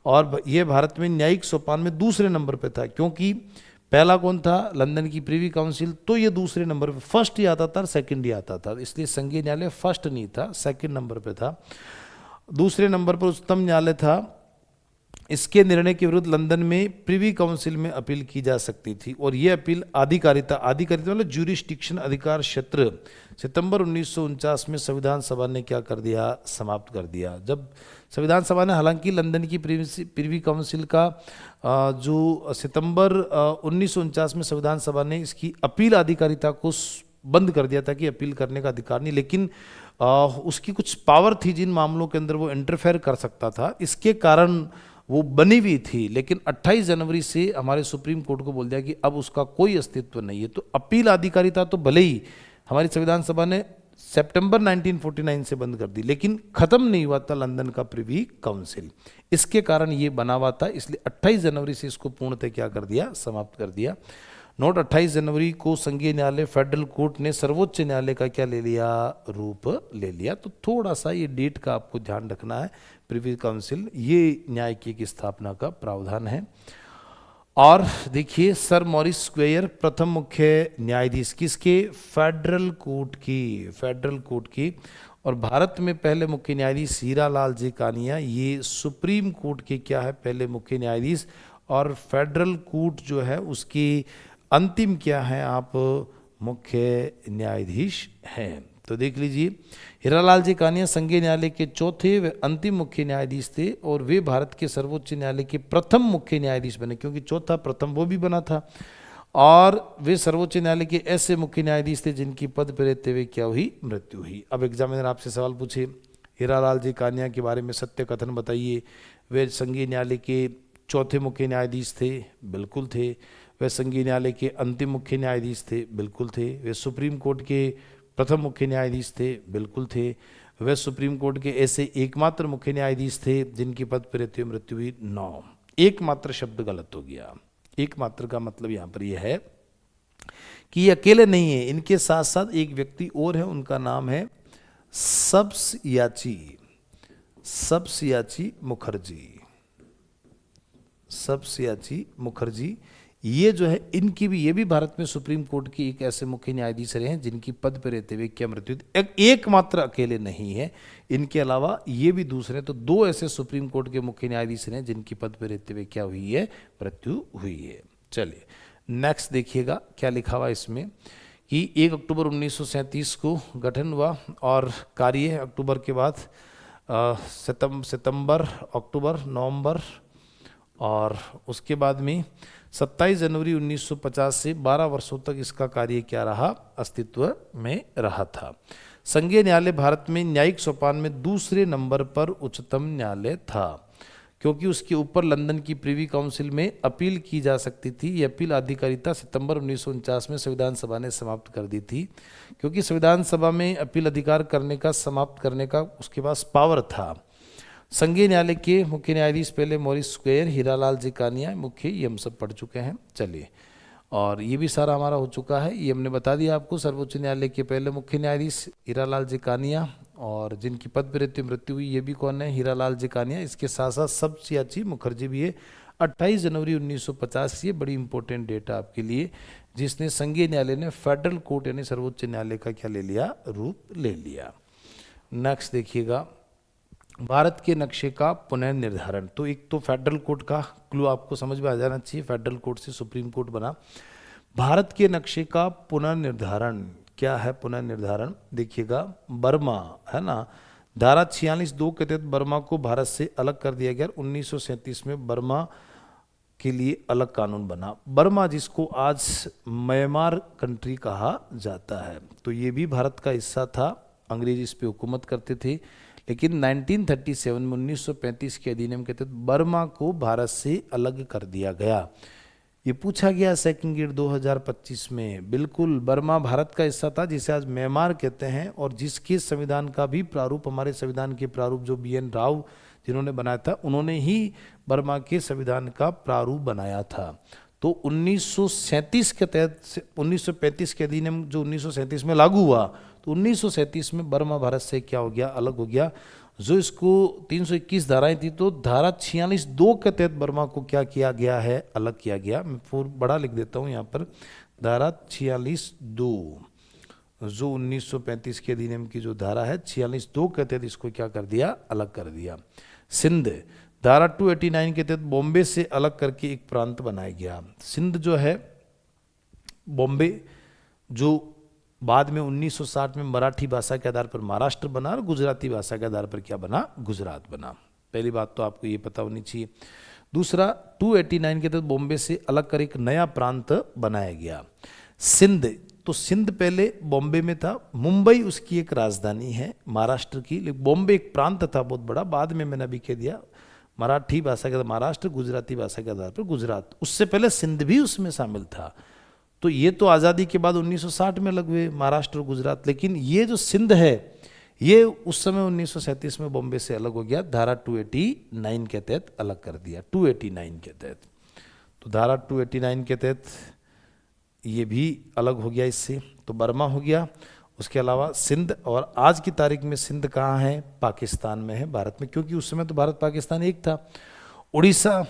S1: और ये भारत में न्यायिक सोपान में दूसरे नंबर पर था, क्योंकि पहला कौन था, लंदन की प्रीवी काउंसिल, तो ये दूसरे नंबर पे, फर्स्ट ही आता था, सेकंड ही आता था, इसलिए संघीय न्यायालय फर्स्ट नहीं था, सेकंड नंबर पे था। दूसरे नंबर पर उच्चतम न्यायालय था। इसके निर्णय के विरुद्ध लंदन में प्रीवी काउंसिल में अपील की जा सकती थी, और यह अपील आधिकारिता मतलब ज्यूरिस्डिक्शन, अधिकार क्षेत्र, सितंबर 1949 में संविधान सभा ने क्या कर दिया, समाप्त कर दिया। जब संविधान सभा ने, हालांकि लंदन की प्रीवी काउंसिल का जो सितंबर 1949 में संविधान सभा ने इसकी अपील अधिकारिता को बंद कर दिया था कि अपील करने का अधिकार नहीं, लेकिन उसकी कुछ पावर थी जिन मामलों के अंदर वो इंटरफेयर कर सकता था, इसके कारण वो बनी हुई थी। लेकिन 28 जनवरी से हमारे सुप्रीम कोर्ट को बोल दिया कि अब उसका कोई अस्तित्व नहीं है। तो अपील अधिकारिता तो भले ही हमारी संविधान सभा ने सितंबर 1949 से बंद कर दी, लेकिन खत्म नहीं हुआ था लंदन का प्रीवी काउंसिल, इसके कारण ये बना हुआ था। इसलिए 28 जनवरी से इसको पूर्णतः क्या कर दिया, समाप्त कर दिया। नोट, 28 जनवरी को संघीय न्यायालय फेडरल कोर्ट ने सर्वोच्च न्यायालय का क्या ले लिया, रूप ले लिया। तो थोड़ा सा ये डेट का आपको ध्यान रखना है। प्रीवी काउंसिल ये न्यायिक की स्थापना का प्रावधान है। और देखिए सर मॉरिस स्क्वेयर प्रथम मुख्य न्यायाधीश किसके, फेडरल कोर्ट की। और भारत में पहले मुख्य न्यायाधीश हीरालाल जी कानिया, ये सुप्रीम कोर्ट के क्या है, पहले मुख्य न्यायाधीश। और फेडरल कोर्ट जो है उसकी अंतिम क्या है, आप मुख्य न्यायाधीश हैं। तो देख लीजिए, हीरालाल जी कानिया संघीय न्यायालय के चौथे व अंतिम मुख्य न्यायाधीश थे, और वे भारत के सर्वोच्च न्यायालय के प्रथम मुख्य न्यायाधीश बने, क्योंकि चौथा प्रथम वो भी बना था। और वे सर्वोच्च न्यायालय के ऐसे मुख्य न्यायाधीश थे जिनकी पद पर रहते हुए क्या हुई, मृत्यु हुई। अब एग्जामिनर आपसे सवाल पूछे, हीरालाल जी कानिया के बारे में सत्य कथन बताइए। वे संघीय न्यायालय के चौथे मुख्य न्यायाधीश थे, बिल्कुल थे। वे संघीय न्यायालय के अंतिम मुख्य न्यायाधीश थे, बिल्कुल थे। वे सुप्रीम कोर्ट के प्रथम मुख्य न्यायाधीश थे, बिल्कुल थे। वे सुप्रीम कोर्ट के ऐसे एकमात्र मुख्य न्यायाधीश थे जिनकी पद पर रहते हुए मृत्यु हुई। 9। एकमात्र शब्द गलत हो गया। एकमात्र का मतलब यहाँ पर यह है कि ये अकेले नहीं है, इनके साथ साथ एक व्यक्ति और है, उनका नाम है सबस्याची मुखर्जी। सबस्याची मुखर्जी ये जो है, इनकी भी, ये भी भारत में सुप्रीम कोर्ट के एक ऐसे मुख्य न्यायाधीश रहे हैं जिनकी पद पर रहते हुए क्या मृत्यु हुई। एकमात्र अकेले नहीं है, इनके अलावा ये भी दूसरे, तो 2 ऐसे सुप्रीम कोर्ट के मुख्य न्यायाधीश हैं जिनकी पद पर रहते हुए क्या हुई है, मृत्यु हुई है। चलिए नेक्स्ट देखिएगा क्या लिखा हुआ इसमें कि 1 अक्टूबर 1937 को गठन हुआ और कार्य अक्टूबर के बाद सितंबर, अक्टूबर, नवंबर और उसके बाद में 27 जनवरी 1950 से 12 वर्षों तक इसका कार्य क्या रहा, अस्तित्व में रहा था। संघीय न्यायालय भारत में न्यायिक सोपान में दूसरे नंबर पर उच्चतम न्यायालय था, क्योंकि उसके ऊपर लंदन की प्रीवी काउंसिल में अपील की जा सकती थी। यह अपील आधिकारिता सितंबर 1949 में संविधान सभा ने समाप्त कर दी थी, क्योंकि संविधान सभा में अपील अधिकार करने का, समाप्त करने का उसके पास पावर था। संघीय न्यायालय के मुख्य न्यायाधीश पहले मॉरिस स्क्वेयर, हीरालाल जी कानिया मुख्य, ये हम सब पढ़ चुके हैं। चलिए, और ये भी सारा हमारा हो चुका है, ये हमने बता दिया आपको। सर्वोच्च न्यायालय के पहले मुख्य न्यायाधीश हीरालाल जी कानिया, और जिनकी पद पर रहते मृत्यु हुई ये भी कौन है, हीरालाल जी कानिया। इसके साथ साथ सबस्याची मुखर्जी भी है। 28 जनवरी 1950, ये बड़ी इंपॉर्टेंट डेट है आपके लिए, जिसने संघीय न्यायालय ने फेडरल कोर्ट यानी सर्वोच्च न्यायालय का क्या ले लिया, रूप ले लिया। नेक्स्ट देखिएगा, भारत के नक्शे का पुनर्निर्धारण। तो एक तो फेडरल कोर्ट का क्लू आपको समझ में आ जाना चाहिए, फेडरल कोर्ट से सुप्रीम कोर्ट बना। भारत के नक्शे का पुनर्निर्धारण क्या है, पुनर्निर्धारण देखिएगा, बर्मा है ना, धारा 46(2) के तहत बर्मा को भारत से अलग कर दिया गया। 1937 में बर्मा के लिए अलग कानून बना। बर्मा जिसको आज म्यांमार कंट्री कहा जाता है, तो ये भी भारत का हिस्सा था, अंग्रेज इस पे हुकूमत करते थे। लेकिन 1937 में 1935 के अधिनियम के तहत बर्मा को भारत से अलग कर दिया गया। ये पूछा गया सेकंड ग्रेड 2025 में। बिल्कुल, बर्मा भारत का हिस्सा था जिसे आज म्यांमार कहते हैं, और जिसके संविधान का भी प्रारूप, हमारे संविधान के प्रारूप जो BN राव जिन्होंने बनाया था, उन्होंने ही बर्मा के संविधान का प्रारूप बनाया था। तो 1937 के तहत 1935 के अधिनियम जो 1937 में लागू हुआ, तो 1937 में बर्मा भारत से क्या हो गया, अलग हो गया। जो इसको 321 धाराएं थी, तो धारा 46(2) के तहत बर्मा को क्या किया गया है, अलग किया गया। मैं पूरा बड़ा लिख देता हूँ यहाँ पर, धारा 46(2) जो 1935 के अधिनियम की जो धारा है 46(2) के तहत इसको क्या कर दिया, अलग कर दिया। सिंध, धारा 289 के तहत बॉम्बे से अलग करके एक प्रांत बनाया गया। सिंध जो है, बॉम्बे जो बाद में 1960 में मराठी भाषा के आधार पर महाराष्ट्र बना और गुजराती भाषा के आधार पर क्या बना, गुजरात बना। पहली बात तो आपको ये पता होनी चाहिए। दूसरा, 289 के तहत बॉम्बे से अलग कर एक नया प्रांत बनाया गया, सिंध। तो सिंध पहले बॉम्बे में था, मुंबई उसकी एक राजधानी है महाराष्ट्र की, लेकिन बॉम्बे एक प्रांत था बहुत बड़ा। बाद में मैंने अभी कह दिया मराठी भाषा के महाराष्ट्र, गुजराती भाषा के आधार पर गुजरात। उससे पहले सिंध भी उसमें शामिल था। तो ये तो आज़ादी के बाद 1960 में अलग हुए महाराष्ट्र और गुजरात, लेकिन ये जो सिंध है ये उस समय 1937 में बॉम्बे से अलग हो गया, धारा 289 के तहत अलग कर दिया। 289 के तहत, तो धारा 289 के तहत ये भी अलग हो गया इससे, तो बर्मा हो गया। उसके अलावा सिंध, और आज की तारीख में सिंध कहाँ है, पाकिस्तान में है, भारत में, क्योंकि उस समय तो भारत पाकिस्तान एक था। उड़ीसा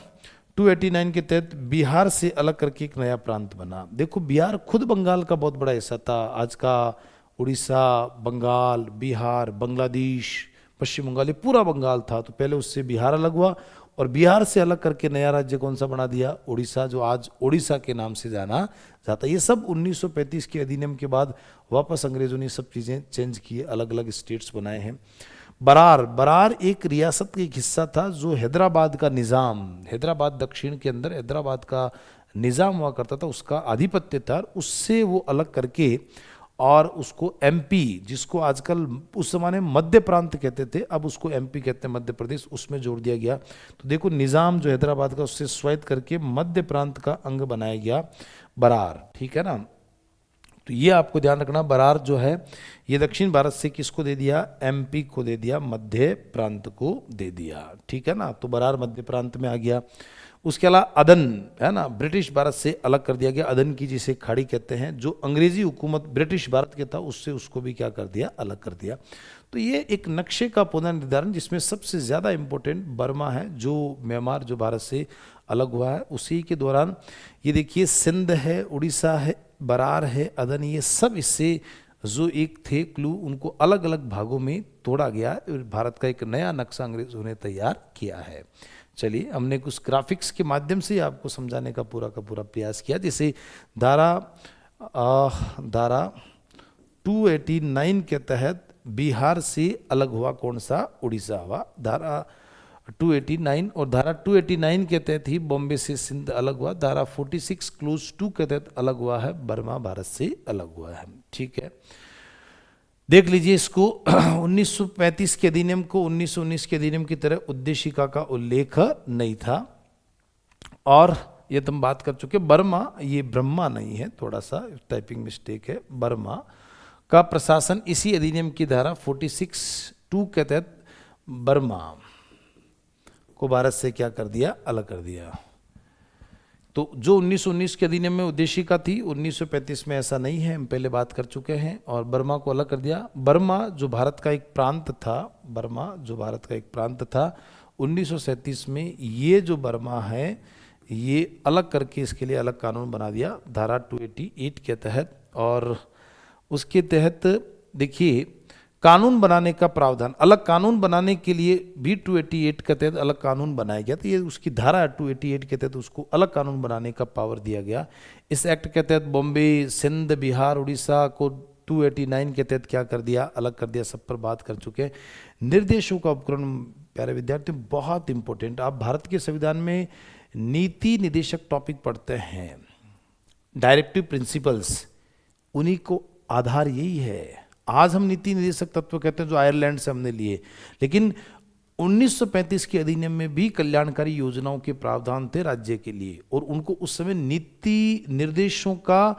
S1: 289 के तहत बिहार से अलग करके एक नया प्रांत बना। देखो, बिहार खुद बंगाल का बहुत बड़ा हिस्सा था। आज का उड़ीसा, बंगाल, बिहार, बांग्लादेश, पश्चिम बंगाल, ये पूरा बंगाल था। तो पहले उससे बिहार अलग हुआ, और बिहार से अलग करके नया राज्य कौन सा बना दिया, उड़ीसा, जो आज ओडिशा के नाम से जाना जाता है। ये सब 1935 के अधिनियम के बाद वापस अंग्रेजों ने सब चीज़ें चेंज किए, अलग अलग स्टेट्स बनाए हैं। बरार एक रियासत का एक हिस्सा था जो हैदराबाद का निज़ाम, हैदराबाद दक्षिण के अंदर हैदराबाद का निज़ाम हुआ करता था, उसका आधिपत्य था। उससे वो अलग करके और उसको एमपी, जिसको आजकल उस जमाने में मध्य प्रांत कहते थे, अब उसको एमपी कहते हैं, मध्य प्रदेश, उसमें जोड़ दिया गया। तो देखो निज़ाम जो हैदराबाद का, उससे स्वायत्त करके मध्य प्रांत का अंग बनाया गया बरार, ठीक है ना। तो ये आपको ध्यान रखना, बरार जो है ये दक्षिण भारत से किसको दे दिया, एमपी को दे दिया, मध्य प्रांत को दे दिया, ठीक है ना। तो बरार मध्य प्रांत में आ गया। उसके अलावा अदन है ना, ब्रिटिश भारत से अलग कर दिया गया, अदन की जिसे खाड़ी कहते हैं, जो अंग्रेजी हुकूमत ब्रिटिश भारत के था उससे उसको भी क्या कर दिया, अलग कर दिया। तो ये एक नक्शे का पुनर्निर्धारण, जिसमें सबसे ज़्यादा इम्पोर्टेंट बर्मा है, जो म्यांमार जो भारत से अलग हुआ है उसी के दौरान। ये देखिए सिंध है, उड़ीसा है, बरार है, अदन, ये सब इससे जो एक थे क्लू, उनको अलग अलग भागों में तोड़ा गया और भारत का एक नया नक्शा अंग्रेजों ने तैयार किया है। चलिए, हमने कुछ ग्राफिक्स के माध्यम से आपको समझाने का पूरा प्रयास किया। जैसे धारा 289 के तहत बिहार से अलग हुआ कौन सा, उड़ीसा हुआ, धारा 289, और धारा 289 के तहत ही बॉम्बे से सिंध अलग हुआ। धारा 46 क्लोज 2 के तहत अलग हुआ है, बर्मा भारत से अलग हुआ है, ठीक है। देख लीजिए इसको 1935 के अधिनियम को 1919 के अधिनियम की तरह उद्देशिका का उल्लेख नहीं था, और ये तुम बात कर चुके। बर्मा, ये ब्रह्मा नहीं है, थोड़ा सा टाइपिंग मिस्टेक है, बर्मा का प्रशासन इसी अधिनियम की धारा 46(2) के तहत बर्मा को भारत से क्या कर दिया, अलग कर दिया। तो जो 1919 के अधिनियम में उद्देशिका थी, 1935 में ऐसा नहीं है, हम पहले बात कर चुके हैं, और बर्मा को अलग कर दिया। बर्मा जो भारत का एक प्रांत था, बर्मा जो भारत का एक प्रांत था, 1937 में ये जो बर्मा है ये अलग करके इसके लिए अलग कानून बना दिया धारा 288 के तहत। और उसके तहत देखिए कानून बनाने का प्रावधान, अलग कानून बनाने के लिए भी 288 के तहत अलग कानून बनाया गया। तो ये उसकी धारा 288 के तहत उसको अलग कानून बनाने का पावर दिया गया। इस एक्ट के तहत बॉम्बे, सिंध, बिहार, उड़ीसा को 289 के तहत क्या कर दिया, अलग कर दिया। सब पर बात कर चुके हैं। निर्देशों का उपकरण, प्यारे विद्यार्थियों, बहुत इंपॉर्टेंट। आप भारत के संविधान में नीति निदेशक टॉपिक पढ़ते हैं, डायरेक्टिव प्रिंसिपल्स, उन्हीं को आधार यही है। आज हम नीति निदेशक तत्व कहते हैं जो आयरलैंड से हमने लिए, लेकिन 1935 के अधिनियम में भी कल्याणकारी योजनाओं के प्रावधान थे राज्य के लिए, और उनको उस समय नीति निर्देशों का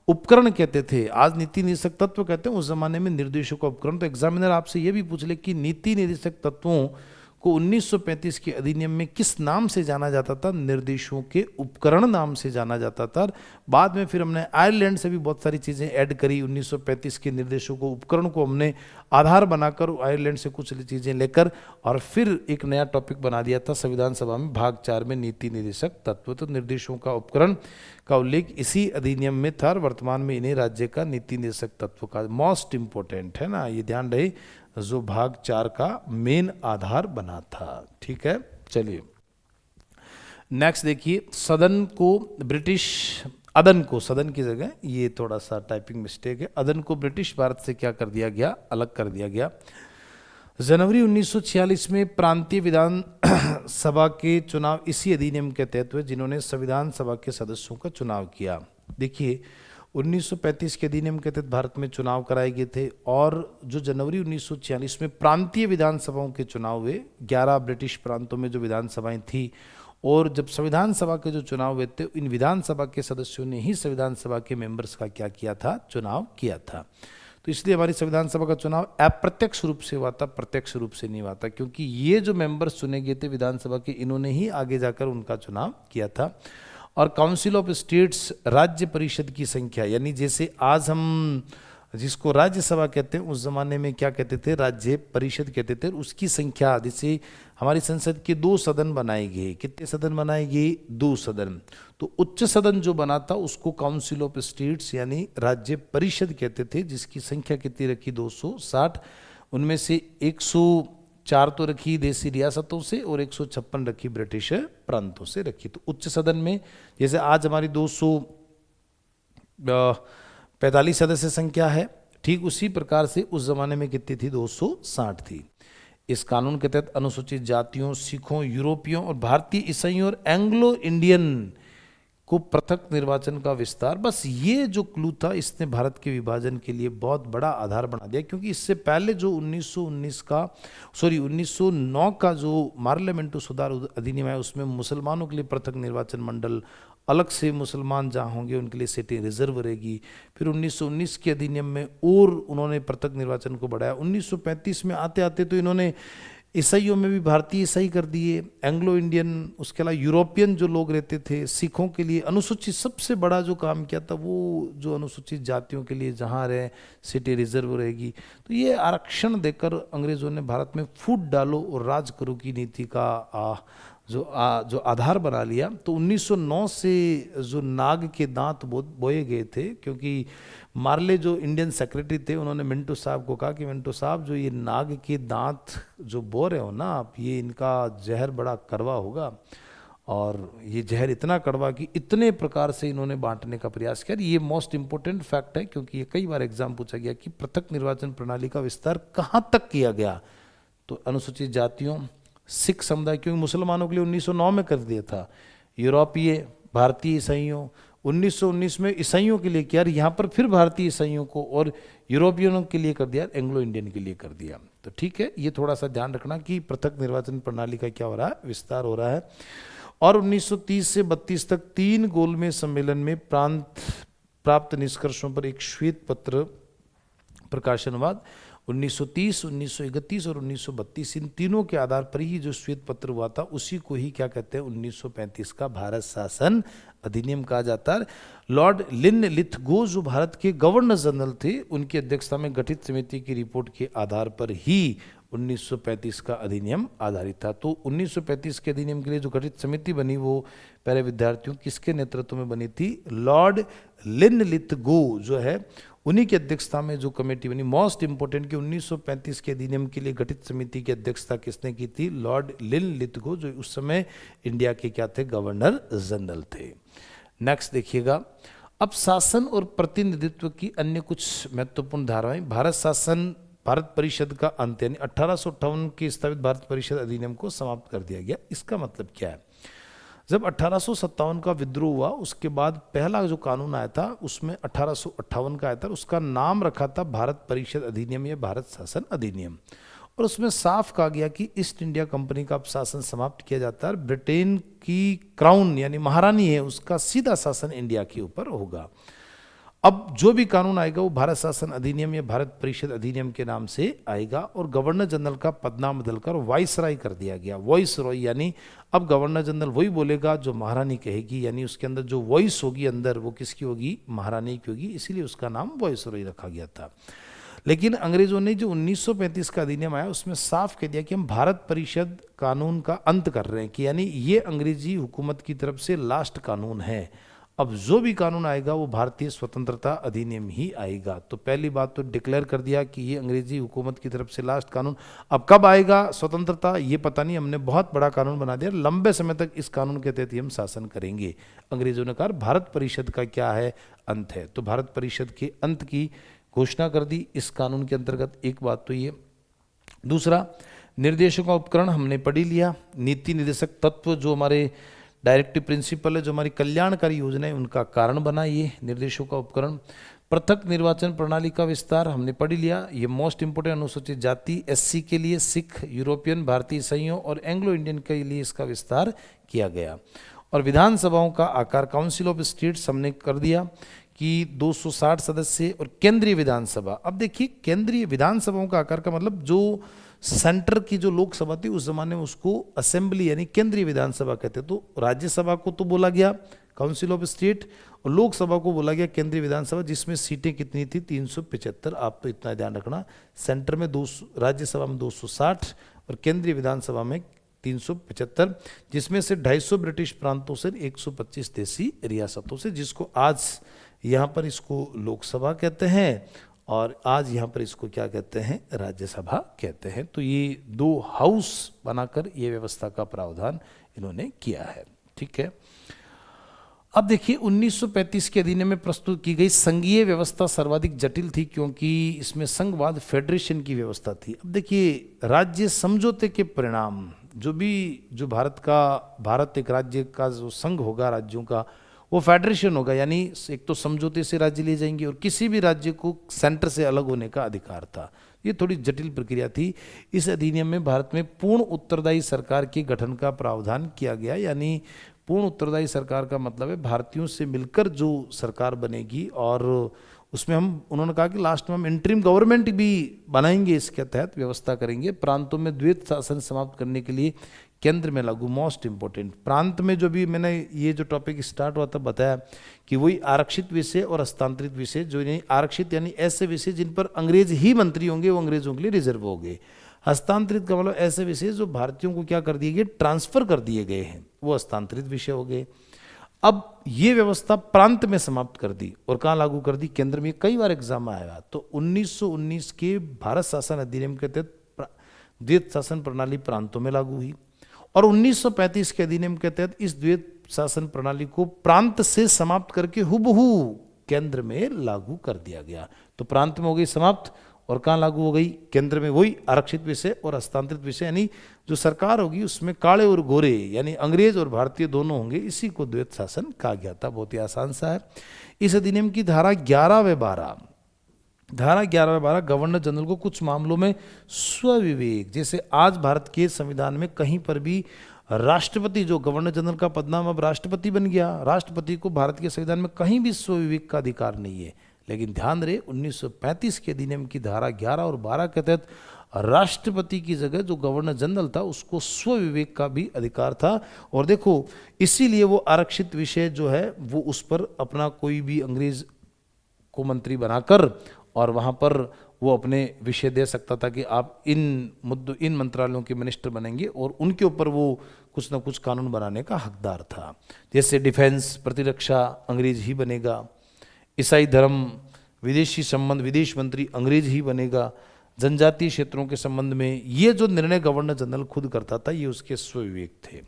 S1: उपकरण कहते थे। आज नीति निदेशक तत्व कहते हैं, उस जमाने में निर्देशों का उपकरण। तो एग्जामिनर आपसे यह भी पूछ ले कि नीति निदेशक तत्वों को 1935 के अधिनियम में किस नाम से जाना जाता था, निर्देशों के उपकरण नाम से जाना जाता था। बाद में फिर हमने आयरलैंड से भी बहुत सारी चीज़ें ऐड करी। 1935 के निर्देशों को, उपकरण को हमने आधार बनाकर आयरलैंड से कुछ चीज़ें लेकर, और फिर एक नया टॉपिक बना दिया था संविधान सभा में भाग 4 में, नीति निदेशक तत्व। तो निर्देशों का उपकरण का उल्लेख इसी अधिनियम में था, और वर्तमान में इन्हें राज्य का नीति निदेशक तत्व का मोस्ट इंपॉर्टेंट है ना, ये ध्यान रहे, जो भाग 4 का मेन आधार बना था। ठीक है, चलिए नेक्स्ट देखिए। सदन को ब्रिटिश, अदन को, सदन की जगह ये थोड़ा सा टाइपिंग मिस्टेक है, अदन को ब्रिटिश भारत से क्या कर दिया गया, अलग कर दिया गया। जनवरी 1946 में प्रांतीय विधान सभा के चुनाव इसी अधिनियम के तहत हुए, जिन्होंने संविधान सभा के सदस्यों का चुनाव किया। देखिए 1935 के अधिनियम के तहत भारत में चुनाव कराए गए थे, और जो जनवरी 1946 में प्रांतीय विधानसभाओं के चुनाव हुए, 11 ब्रिटिश प्रांतों में जो विधानसभाएं थी, और जब संविधान सभा के जो चुनाव हुए थे, इन विधानसभा के सदस्यों ने ही संविधान सभा के मेंबर्स का क्या किया था, चुनाव किया था। तो इसलिए हमारी संविधान सभा का चुनाव अप्रत्यक्ष रूप से हुआ था, प्रत्यक्ष रूप से नहीं हुआ था, क्योंकि ये जो मेंबर्स चुने गए थे विधानसभा के, इन्होंने ही आगे जाकर उनका चुनाव किया था। और काउंसिल ऑफ स्टेट्स, राज्य परिषद की संख्या, यानी जैसे आज हम जिसको राज्यसभा कहते हैं, उस जमाने में क्या कहते थे, राज्य परिषद कहते थे। उसकी संख्या, जैसे हमारी संसद के 2 सदन बनाए गए, कितने सदन बनाए गए, 2 सदन। तो उच्च सदन जो बना था उसको काउंसिल ऑफ स्टेट्स यानी राज्य परिषद कहते थे, जिसकी संख्या कितनी रखी, 260। उनमें से 104 तो रखी देशी रियासतों से, और 156 रखी ब्रिटिश प्रांतों से रखी। तो उच्च सदन में जैसे आज हमारी 245 सदस्य संख्या है, ठीक उसी प्रकार से उस जमाने में कितनी थी, 260 थी। इस कानून के तहत अनुसूचित जातियों, सिखों, यूरोपियों और भारतीय ईसाइयों और एंग्लो इंडियन को पृथक निर्वाचन का विस्तार, बस ये जो क्लू था इसने भारत के विभाजन के लिए बहुत बड़ा आधार बना दिया। क्योंकि इससे पहले जो 1909 का जो पार्लियामेंट सुधार अधिनियम है उसमें मुसलमानों के लिए पृथक निर्वाचन मंडल, अलग से मुसलमान जहाँ होंगे उनके लिए सीटें रिजर्व रहेगी। फिर 1919 के अधिनियम में और उन्होंने पृथक निर्वाचन को बढ़ाया। 1935 में आते आते तो इन्होंने ईसाइयों में भी भारतीय ईसाई कर दिए, एंग्लो इंडियन, उसके अलावा यूरोपियन जो लोग रहते थे, सिखों के लिए अनुसूचित, सबसे बड़ा जो काम किया था वो जो अनुसूचित जातियों के लिए जहाँ रहे सीटें रिजर्व रहेगी। तो ये आरक्षण देकर अंग्रेजों ने भारत में फूट डालो और राज करो की नीति का जो आधार बना लिया। तो 1909 से जो नाग के दांत बोए गए थे, क्योंकि मार्ले जो इंडियन सेक्रेटरी थे उन्होंने मिंटो साहब को कहा कि मिंटो साहब जो ये नाग के दांत जो बो रहे हो ना आप, ये इनका जहर बड़ा कड़वा होगा, और ये जहर इतना कड़वा कि इतने प्रकार से इन्होंने बांटने का प्रयास किया। ये मोस्ट इंपॉर्टेंट फैक्ट है, क्योंकि ये कई बार एग्जाम पूछा गया कि पृथक निर्वाचन प्रणाली का विस्तार कहाँ तक किया गया। तो अनुसूचित जातियों, सिख समुदाय, क्योंकि मुसलमानों के लिए 1909 में कर दिया था, यूरोपीय, भारतीय ईसाइयों, 1919 में ईसाइयों के लिए किया, यहाँ पर फिर भारतीय ईसाइयों को और यूरोपियनों के लिए कर दिया, एंग्लो इंडियन के लिए कर दिया। तो ठीक है, ये थोड़ा सा ध्यान रखना कि पृथक निर्वाचन प्रणाली का क्या हो रहा है, विस्तार हो रहा है। और 1930 से 32 तक 3 गोलमेज सम्मेलन में प्राप्त निष्कर्षों पर एक श्वेत पत्र प्रकाशनवाद 1930, 1931 और 1932, इन तीनों के आधार पर ही जो श्वेत पत्र हुआ था उसी को ही क्या कहते हैं 1935 का भारत शासन अधिनियम कहा जाता है। लॉर्ड लिनलिथगो जो भारत के गवर्नर जनरल थे, उनकी अध्यक्षता में गठित समिति की रिपोर्ट के आधार पर ही 1935 का अधिनियम आधारित था। तो 1935 के अधिनियम के लिए जो गठित समिति बनी वो पहले विद्यार्थियों किसके नेतृत्व में बनी थी? लॉर्ड लिनलिथगो जो है उन्हीं की अध्यक्षता में जो कमेटी बनी। मोस्ट इंपोर्टेंट कि 1935 के अधिनियम के लिए गठित समिति की अध्यक्षता किसने की थी? लॉर्ड लिनलिथगो, जो उस समय इंडिया के क्या थे? गवर्नर जनरल थे। नेक्स्ट देखिएगा, अब शासन और प्रतिनिधित्व की अन्य कुछ महत्वपूर्ण धाराएं। भारत शासन भारत परिषद का अंत, यानी 1858 के स्थापित भारत परिषद अधिनियम को समाप्त कर दिया गया। इसका मतलब क्या है? जब 1857 का विद्रोह हुआ उसके बाद पहला जो कानून आया था उसमें 1858 का आया था, उसका नाम रखा था भारत परिषद अधिनियम या भारत शासन अधिनियम। और उसमें साफ कहा गया कि ईस्ट इंडिया कंपनी का अब शासन समाप्त किया जाता है, ब्रिटेन की क्राउन यानी महारानी है उसका सीधा शासन इंडिया के ऊपर होगा। अब जो भी कानून आएगा वो भारत शासन अधिनियम या भारत परिषद अधिनियम के नाम से आएगा। और गवर्नर जनरल का पदनाम बदलकर वाइसराय कर दिया गया। वॉइस रॉय, यानी अब गवर्नर जनरल वही बोलेगा जो महारानी कहेगी, यानी उसके अंदर जो वॉइस होगी अंदर वो किसकी होगी? महारानी की होगी, इसीलिए उसका नाम वॉइस रॉय रखा गया था। लेकिन अंग्रेजों ने जो 1935 का अधिनियम आया उसमें साफ कह दिया कि हम भारत परिषद कानून का अंत कर रहे हैं, कि यानी ये अंग्रेजी हुकूमत की तरफ से लास्ट कानून है। अब जो भी कानून आएगा वो भारतीय स्वतंत्रता अधिनियम ही आएगा। तो पहली बात तो डिक्लेयर कर दिया कि ये अंग्रेजी हुकूमत की तरफ से लास्ट कानून। अब कब आएगा स्वतंत्रता ये पता नहीं, हमने बहुत बड़ा कानून बना दिया, लंबे समय तक इस कानून के तहत ही हम शासन करेंगे। अंग्रेजों ने कहा भारत परिषद का क्या है? अंत है। तो भारत परिषद के अंत की घोषणा कर दी इस कानून के अंतर्गत। एक बात तो ये। दूसरा, निर्देशों का उपकरण हमने पढ़ ही लिया। नीति निर्देशक तत्व जो हमारे डायरेक्टिव प्रिंसिपल है, जो हमारी कल्याणकारी योजना है, उनका कारण बना ये निर्देशों का उपकरण। पृथक निर्वाचन प्रणाली का विस्तार हमने पढ़ लिया। ये मोस्ट इंपोर्टेंट अनुसूचित जाति एससी के लिए, सिख, यूरोपियन, भारतीय ईसाइयों और एंग्लो इंडियन के लिए इसका विस्तार किया गया। और विधानसभाओं का आकार, काउंसिल ऑफ स्टेट्स हमने कर दिया कि 260 सदस्य और केंद्रीय विधानसभा। अब देखिए केंद्रीय विधानसभाओं का आकार का मतलब जो सेंटर की जो लोकसभा थी उस जमाने में उसको असेंबली यानी केंद्रीय विधानसभा कहते। तो राज्यसभा को तो बोला गया काउंसिल ऑफ स्टेट और लोकसभा को बोला गया केंद्रीय विधानसभा, जिसमें सीटें कितनी थी? 375। आप तो इतना ध्यान रखना, सेंटर में 200, राज्यसभा में 260 और केंद्रीय विधानसभा में 375, जिसमें से 250 ब्रिटिश प्रांतों से 125 देसी रियासतों से, जिसको आज यहाँ पर इसको लोकसभा कहते हैं और आज यहाँ पर इसको क्या कहते हैं? राज्यसभा कहते हैं। तो ये 2 हाउस बनाकर ये व्यवस्था का प्रावधान इन्होंने किया है। ठीक है। अब देखिए 1935 के अधिनियम में प्रस्तुत की गई संघीय व्यवस्था सर्वाधिक जटिल थी, क्योंकि इसमें संघवाद फेडरेशन की व्यवस्था थी। अब देखिए राज्य समझौते के परिणाम जो भारत एक राज्य का जो संघ होगा राज्यों का, वो फेडरेशन होगा, यानी एक तो समझौते से राज्य लिए जाएंगे और किसी भी राज्य को सेंटर से अलग होने का अधिकार था। ये थोड़ी जटिल प्रक्रिया थी। इस अधिनियम में भारत में पूर्ण उत्तरदायी सरकार के गठन का प्रावधान किया गया, यानी पूर्ण उत्तरदायी सरकार का मतलब है भारतीयों से मिलकर जो सरकार बनेगी, और उसमें उन्होंने कहा कि लास्ट में हम इंटरिम गवर्नमेंट भी बनाएंगे, इसके तहत व्यवस्था करेंगे। प्रांतों में द्वैत शासन समाप्त करने के लिए केंद्र में लागू, मोस्ट इंपॉर्टेंट प्रांत में, जो भी मैंने ये जो टॉपिक स्टार्ट हुआ तब बताया कि वही आरक्षित विषय और हस्तांतरित विषय, जो नहीं आरक्षित यानी ऐसे विषय जिन पर अंग्रेज ही मंत्री होंगे, वो अंग्रेजों के लिए रिजर्व हो गए। हस्तांतरित का मतलब ऐसे विषय जो भारतीयों को क्या कर दिए गए, ट्रांसफर कर दिए गए हैं, वो हस्तांतरित विषय हो गए। अब ये व्यवस्था प्रांत में समाप्त कर दी और कहाँ लागू कर दी, केंद्र में। कई बार एग्जाम आएगा। तो 1919 के भारत शासन अधिनियम के तहत द्वैत शासन प्रणाली प्रांतों में लागू हुई, और 1935 के अधिनियम के तहत इस द्वैत शासन प्रणाली को प्रांत से समाप्त करके हुबहू केंद्र में लागू कर दिया गया। तो प्रांत में हो गई समाप्त, और कहाँ लागू हो गई, केंद्र में। वही आरक्षित विषय और हस्तांतरित विषय, यानी जो सरकार होगी उसमें काले और गोरे यानी अंग्रेज और भारतीय दोनों होंगे, इसी को द्वैत शासन कहा गया था। बहुत ही आसान सा है। इस अधिनियम की धारा 11 व 12 गवर्नर जनरल को कुछ मामलों में स्वविवेक, जैसे आज भारत के संविधान में कहीं पर भी राष्ट्रपति, जो गवर्नर जनरल का पदनाम अब राष्ट्रपति बन गया, राष्ट्रपति को भारत के संविधान में कहीं भी स्वविवेक का अधिकार नहीं है। लेकिन ध्यान रहे 1935 के अधिनियम की धारा 11 और 12 के तहत राष्ट्रपति की जगह जो गवर्नर जनरल था उसको स्वविवेक का भी अधिकार था। और देखो इसीलिए वो आरक्षित विषय जो है वो उस पर अपना कोई भी अंग्रेज को मंत्री बनाकर और वहाँ पर वो अपने विषय दे सकता था कि आप इन मुद्दों, इन मंत्रालयों के मिनिस्टर बनेंगे, और उनके ऊपर वो कुछ ना कुछ कानून बनाने का हकदार था। जैसे डिफेंस, प्रतिरक्षा अंग्रेज ही बनेगा, ईसाई धर्म, विदेशी संबंध, विदेश मंत्री अंग्रेज ही बनेगा, जनजातीय क्षेत्रों के संबंध में ये जो निर्णय गवर्नर जनरल खुद करता था, ये उसके स्वविवेक थे।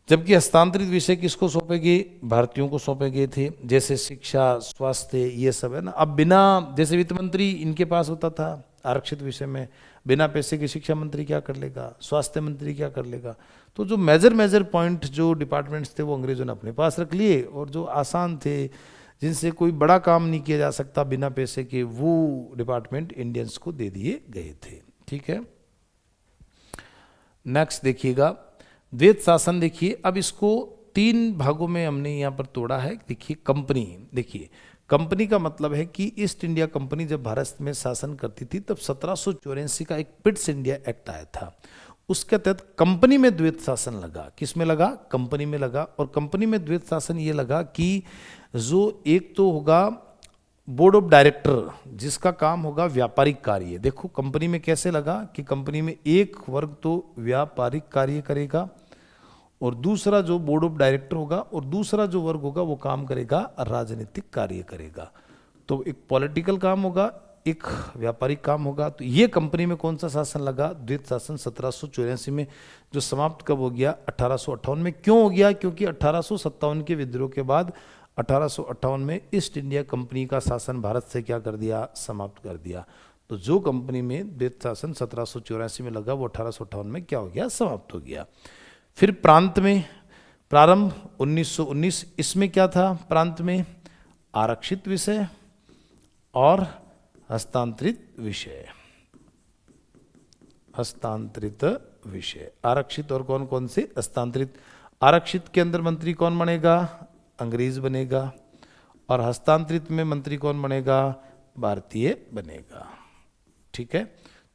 S1: जबकि हस्तांतरित विषय किसको सौंपे गए, भारतीयों को सौंपे गए थे, जैसे शिक्षा, स्वास्थ्य, ये सब है ना। अब बिना, जैसे वित्त मंत्री इनके पास होता था आरक्षित विषय में, बिना पैसे के शिक्षा मंत्री क्या कर लेगा, स्वास्थ्य मंत्री क्या कर लेगा। तो जो मेजर पॉइंट जो डिपार्टमेंट्स थे वो अंग्रेजों ने अपने पास रख लिए, और जो आसान थे, जिनसे कोई बड़ा काम नहीं किया जा सकता बिना पैसे के, वो डिपार्टमेंट इंडियंस को दे दिए गए थे। ठीक है, नेक्स्ट देखिएगा द्वैत शासन। देखिए अब इसको 3 भागों में हमने यहाँ पर तोड़ा है। देखिए कंपनी, देखिए कंपनी का मतलब है कि ईस्ट इंडिया कंपनी जब भारत में शासन करती थी तब 1784 का एक पिट्स इंडिया एक्ट आया था। उसके तहत कंपनी में द्वैत शासन लगा। किस में लगा, कंपनी में लगा। और कंपनी में द्वैत शासन ये लगा कि जो एक तो होगा बोर्ड ऑफ डायरेक्टर, जिसका काम होगा व्यापारिक कार्य। देखो कंपनी में कैसे लगा कि कंपनी में एक वर्ग तो व्यापारिक कार्य करेगा, और दूसरा जो बोर्ड ऑफ डायरेक्टर होगा, और दूसरा जो वर्ग होगा वो काम करेगा राजनीतिक कार्य करेगा। तो एक पॉलिटिकल काम होगा, एक व्यापारिक काम होगा। तो ये कंपनी में कौन सा शासन लगा, द्वैत शासन 1784 में, जो समाप्त कब हो गया, 1858 में। क्यों हो गया, क्योंकि 1857 के विद्रोह के बाद 1858 में ईस्ट इंडिया कंपनी का शासन भारत से क्या कर दिया, समाप्त कर दिया। तो जो कंपनी में द्वैत शासन 1784 में लगा वो 1858 में क्या हो गया, समाप्त हो गया। फिर प्रांत में प्रारंभ 1919, इसमें क्या था, प्रांत में आरक्षित विषय और हस्तांतरित विषय। हस्तांतरित विषय, आरक्षित और कौन कौन से, हस्तांतरित। आरक्षित के अंदर मंत्री कौन बनेगा, अंग्रेज बनेगा, और हस्तांतरित में मंत्री कौन बनेगा, भारतीय बनेगा। ठीक है,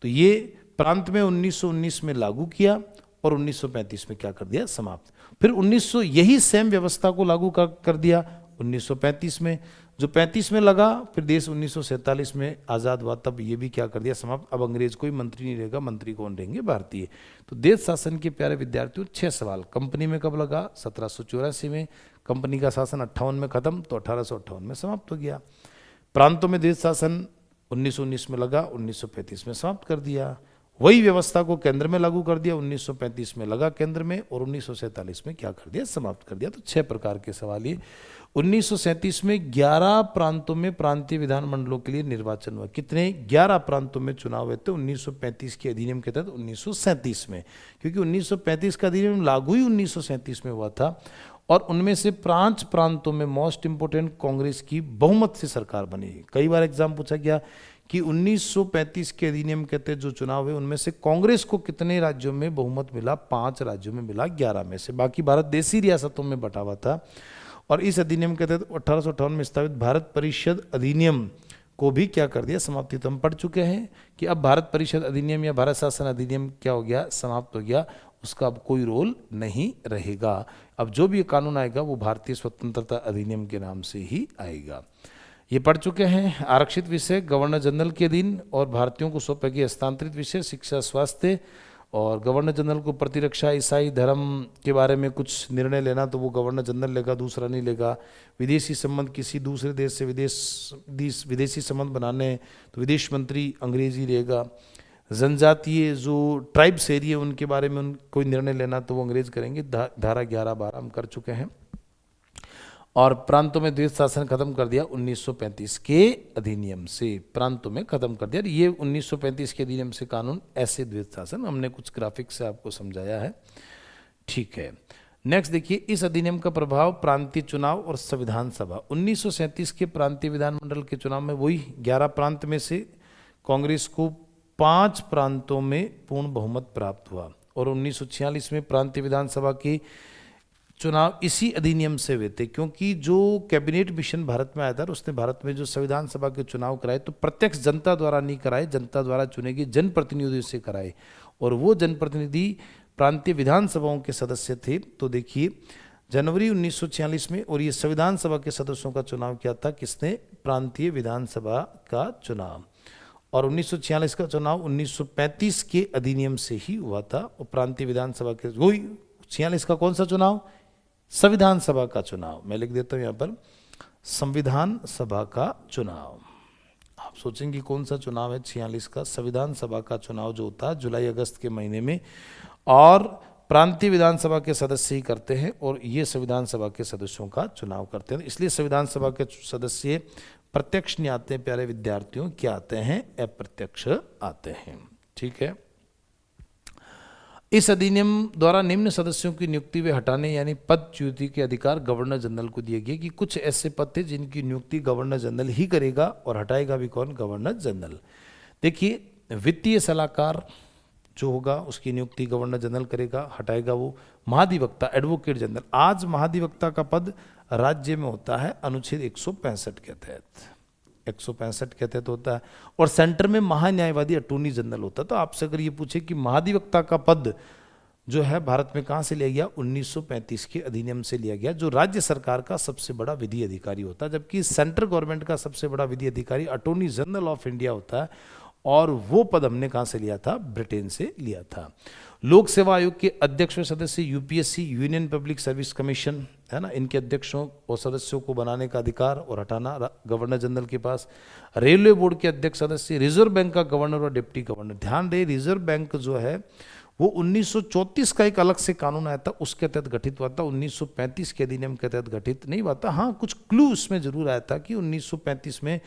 S1: तो ये प्रांत में 1919 में लागू किया और 1935 में क्या कर दिया, समाप्त। फिर 1900 यही सेम व्यवस्था को लागू कर दिया 1935 में। जो 35 में लगा, फिर देश 1947 में आज़ाद हुआ, तब ये भी क्या कर दिया, समाप्त। अब अंग्रेज कोई मंत्री नहीं रहेगा, मंत्री कौन रहेंगे, भारतीय। तो देश शासन के प्यारे विद्यार्थियों 6 सवाल। कंपनी में कब लगा, 1784 में। कंपनी का शासन 58 में खत्म, तो 1858 में समाप्त हो गया। प्रांतों में देश शासन 1919 में लगा, 1935 में समाप्त कर दिया। वही व्यवस्था को केंद्र में लागू कर दिया, 1935 में लगा केंद्र में, और 1947 में क्या कर दिया, समाप्त कर दिया। तो 6 प्रकार के सवाल ये। 1937 में 11 प्रांतों में प्रांतीय विधानमंडलों के लिए निर्वाचन हुआ। कितने? 11 प्रांतों में चुनाव हुए थे 1935 के अधिनियम के तहत 1937 में, क्योंकि 1935 का अधिनियम लागू ही 1937 में हुआ था। और उनमें से 5 प्रांतों में मोस्ट इंपोर्टेंट कांग्रेस की बहुमत से सरकार बनी। कई बार एग्जाम पूछा गया कि 1935 के अधिनियम के तहत जो चुनाव हुए उनमें से कांग्रेस को कितने राज्यों में बहुमत मिला? 5 राज्यों में मिला 11 में से, बाकी भारत देशी रियासतों में बटा हुआ था। और इस अधिनियम के तहत 1858 में स्थापित भारत परिषद अधिनियम को भी क्या कर दिया? समाप्ति। तो हम पढ़ चुके हैं कि अब भारत परिषद अधिनियम या भारत शासन अधिनियम क्या हो गया? समाप्त हो गया, उसका अब कोई रोल नहीं रहेगा। अब जो भी कानून आएगा वो भारतीय स्वतंत्रता अधिनियम के नाम से ही आएगा। ये पढ़ चुके हैं। आरक्षित विषय गवर्नर जनरल के अधीन और भारतीयों को सौंपे गए हस्तांतरित विषय शिक्षा, स्वास्थ्य, और गवर्नर जनरल को प्रतिरक्षा, ईसाई धर्म के बारे में कुछ निर्णय लेना तो वो गवर्नर जनरल लेगा, दूसरा नहीं लेगा। विदेशी संबंध, किसी दूसरे देश से विदेशी संबंध बनाने तो विदेश मंत्री अंग्रेजी रहेगा। जनजातीय जो ट्राइब्स एरिया उनके बारे में कोई निर्णय लेना तो वो अंग्रेज करेंगे। धारा 11-12 हम कर चुके हैं। और प्रांतों में द्वैत शासन खत्म कर दिया 1935 के अधिनियम से, प्रांतों में खत्म कर दिया। ये 1935 के अधिनियम से कानून ऐसे द्वैत शासन, हमने कुछ ग्राफिक्स से आपको समझाया है, ठीक है। नेक्स्ट देखिए, इस अधिनियम का प्रभाव प्रांतीय चुनाव और संविधान सभा। 1937 के प्रांतीय विधानमंडल के चुनाव में वही 11 प्रांत में से कांग्रेस को 5 प्रांतों में पूर्ण बहुमत प्राप्त हुआ। और 1946 में प्रांतीय विधानसभा की चुनाव इसी अधिनियम से हुए थे, क्योंकि जो कैबिनेट मिशन भारत में आया था उसने भारत में जो संविधान सभा के चुनाव कराए तो प्रत्यक्ष जनता द्वारा नहीं कराए, जनता द्वारा चुने गए जनप्रतिनिधियों से कराए। और वो जनप्रतिनिधि प्रांतीय विधानसभाओं के सदस्य थे। तो देखिए, जनवरी 1946 में, और ये संविधान सभा के सदस्यों का चुनाव किया था किसने? प्रांतीय विधानसभा का चुनाव। और 1946 का चुनाव 1935 के अधिनियम से ही हुआ था। और प्रांतीय विधानसभा के वही 46 का कौन सा चुनाव? संविधान सभा का चुनाव। मैं लिख देता हूं यहां पर, संविधान सभा का चुनाव। आप सोचेंगे कौन सा चुनाव है? 46 का संविधान सभा का चुनाव जो होता है जुलाई अगस्त के महीने में, और प्रांतीय विधानसभा के सदस्य ही करते हैं, और ये संविधान सभा के सदस्यों का चुनाव करते हैं। इसलिए संविधान सभा के सदस्य प्रत्यक्ष नहीं आते हैं प्यारे विद्यार्थियों, क्या आते हैं? अप्रत्यक्ष आते हैं, ठीक है। इस अधिनियम द्वारा निम्न सदस्यों की नियुक्ति व हटाने यानी पदच्युति के अधिकार गवर्नर जनरल को दिए गए, कि कुछ ऐसे पद थे जिनकी नियुक्ति गवर्नर जनरल ही करेगा, और हटाएगा भी कौन? Governor general. देखिए, वित्तीय सलाहकार जो होगा उसकी नियुक्ति गवर्नर जनरल करेगा, हटाएगा वो। महाधिवक्ता, एडवोकेट जनरल, आज महाधिवक्ता का पद राज्य में होता है अनुच्छेद 165 के तहत, 165 के तहत होता है। और सेंटर में महान्यायवादी अटॉर्नी जनरल होता है। तो आपसे अगर ये पूछे कि महाधिवक्ता का पद जो है भारत में कहाँ से लिया गया? 1935 के अधिनियम से लिया गया, जो राज्य सरकार का सबसे बड़ा विधि अधिकारी होता है, जबकि सेंट्रल गवर्नमेंट का सबसे बड़ा विधि अधिकारी अटॉर्नी जनरल ऑफ इंडिया होता है। और वो पद हमने कहाँ से लिया था? ब्रिटेन से लिया था। लोक सेवा आयोग के अध्यक्ष व सदस्य UPSC, union public service commission है ना, इनके अध्यक्षों और सदस्यों को बनाने का अधिकार और हटाना गवर्नर जनरल के पास। रेलवे बोर्ड के अध्यक्ष सदस्य, रिजर्व बैंक का गवर्नर और डिप्टी गवर्नर। ध्यान रहे, रिजर्व बैंक जो है वो 1934 का एक अलग से कानून आया था, उसके तहत गठित हुआ था, 1935 के अधिनियम के तहत गठित नहीं हुआ था। हाँ, कुछ क्लू उसमें जरूर आया था कि 1935 में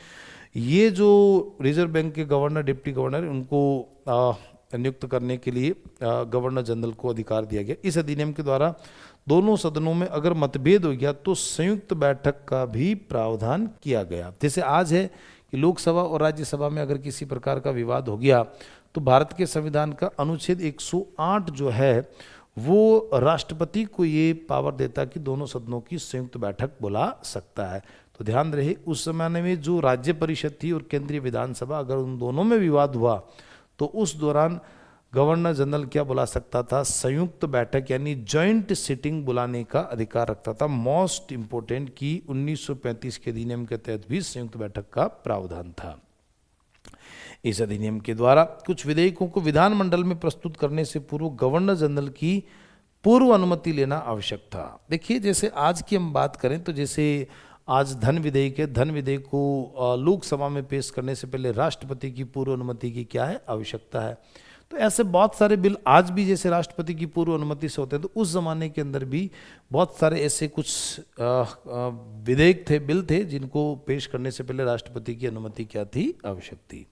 S1: ये जो रिजर्व बैंक के गवर्नर, डिप्टी गवर्नर, उनको नियुक्त करने के लिए गवर्नर जनरल को अधिकार दिया गया। इस अधिनियम के द्वारा दोनों सदनों में अगर मतभेद हो गया तो संयुक्त बैठक का भी प्रावधान किया गया। जैसे आज है कि लोकसभा और राज्यसभा में अगर किसी प्रकार का विवाद हो गया तो भारत के संविधान का अनुच्छेद 108 जो है वो राष्ट्रपति को ये पावर देता कि दोनों सदनों की संयुक्त बैठक बुला सकता है। तो ध्यान रहे, उस जमाने में जो राज्य परिषद थी और केंद्रीय विधानसभा, अगर उन दोनों में विवाद हुआ तो उस दौरान गवर्नर जनरल क्या बुला सकता था? संयुक्त बैठक यानी जॉइंट सिटिंग बुलाने का अधिकार रखता था। मोस्ट इंपोर्टेंट कि 1935 के अधिनियम के तहत भी संयुक्त बैठक का प्रावधान था। इस अधिनियम के द्वारा कुछ विधेयकों को विधानमंडल में प्रस्तुत करने से पूर्व गवर्नर जनरल की पूर्व अनुमति लेना आवश्यक था। देखिए, जैसे आज की हम बात करें तो जैसे आज धन विधेयक है, धन विधेयक को लोकसभा में पेश करने से पहले राष्ट्रपति की पूर्व अनुमति की क्या है? आवश्यकता है। तो ऐसे बहुत सारे बिल आज भी जैसे राष्ट्रपति की पूर्व अनुमति से होते हैं, तो उस जमाने के अंदर भी बहुत सारे ऐसे कुछ विधेयक थे, बिल थे, जिनको पेश करने से पहले राष्ट्रपति की अनुमति क्या थी, आवश्यक थी।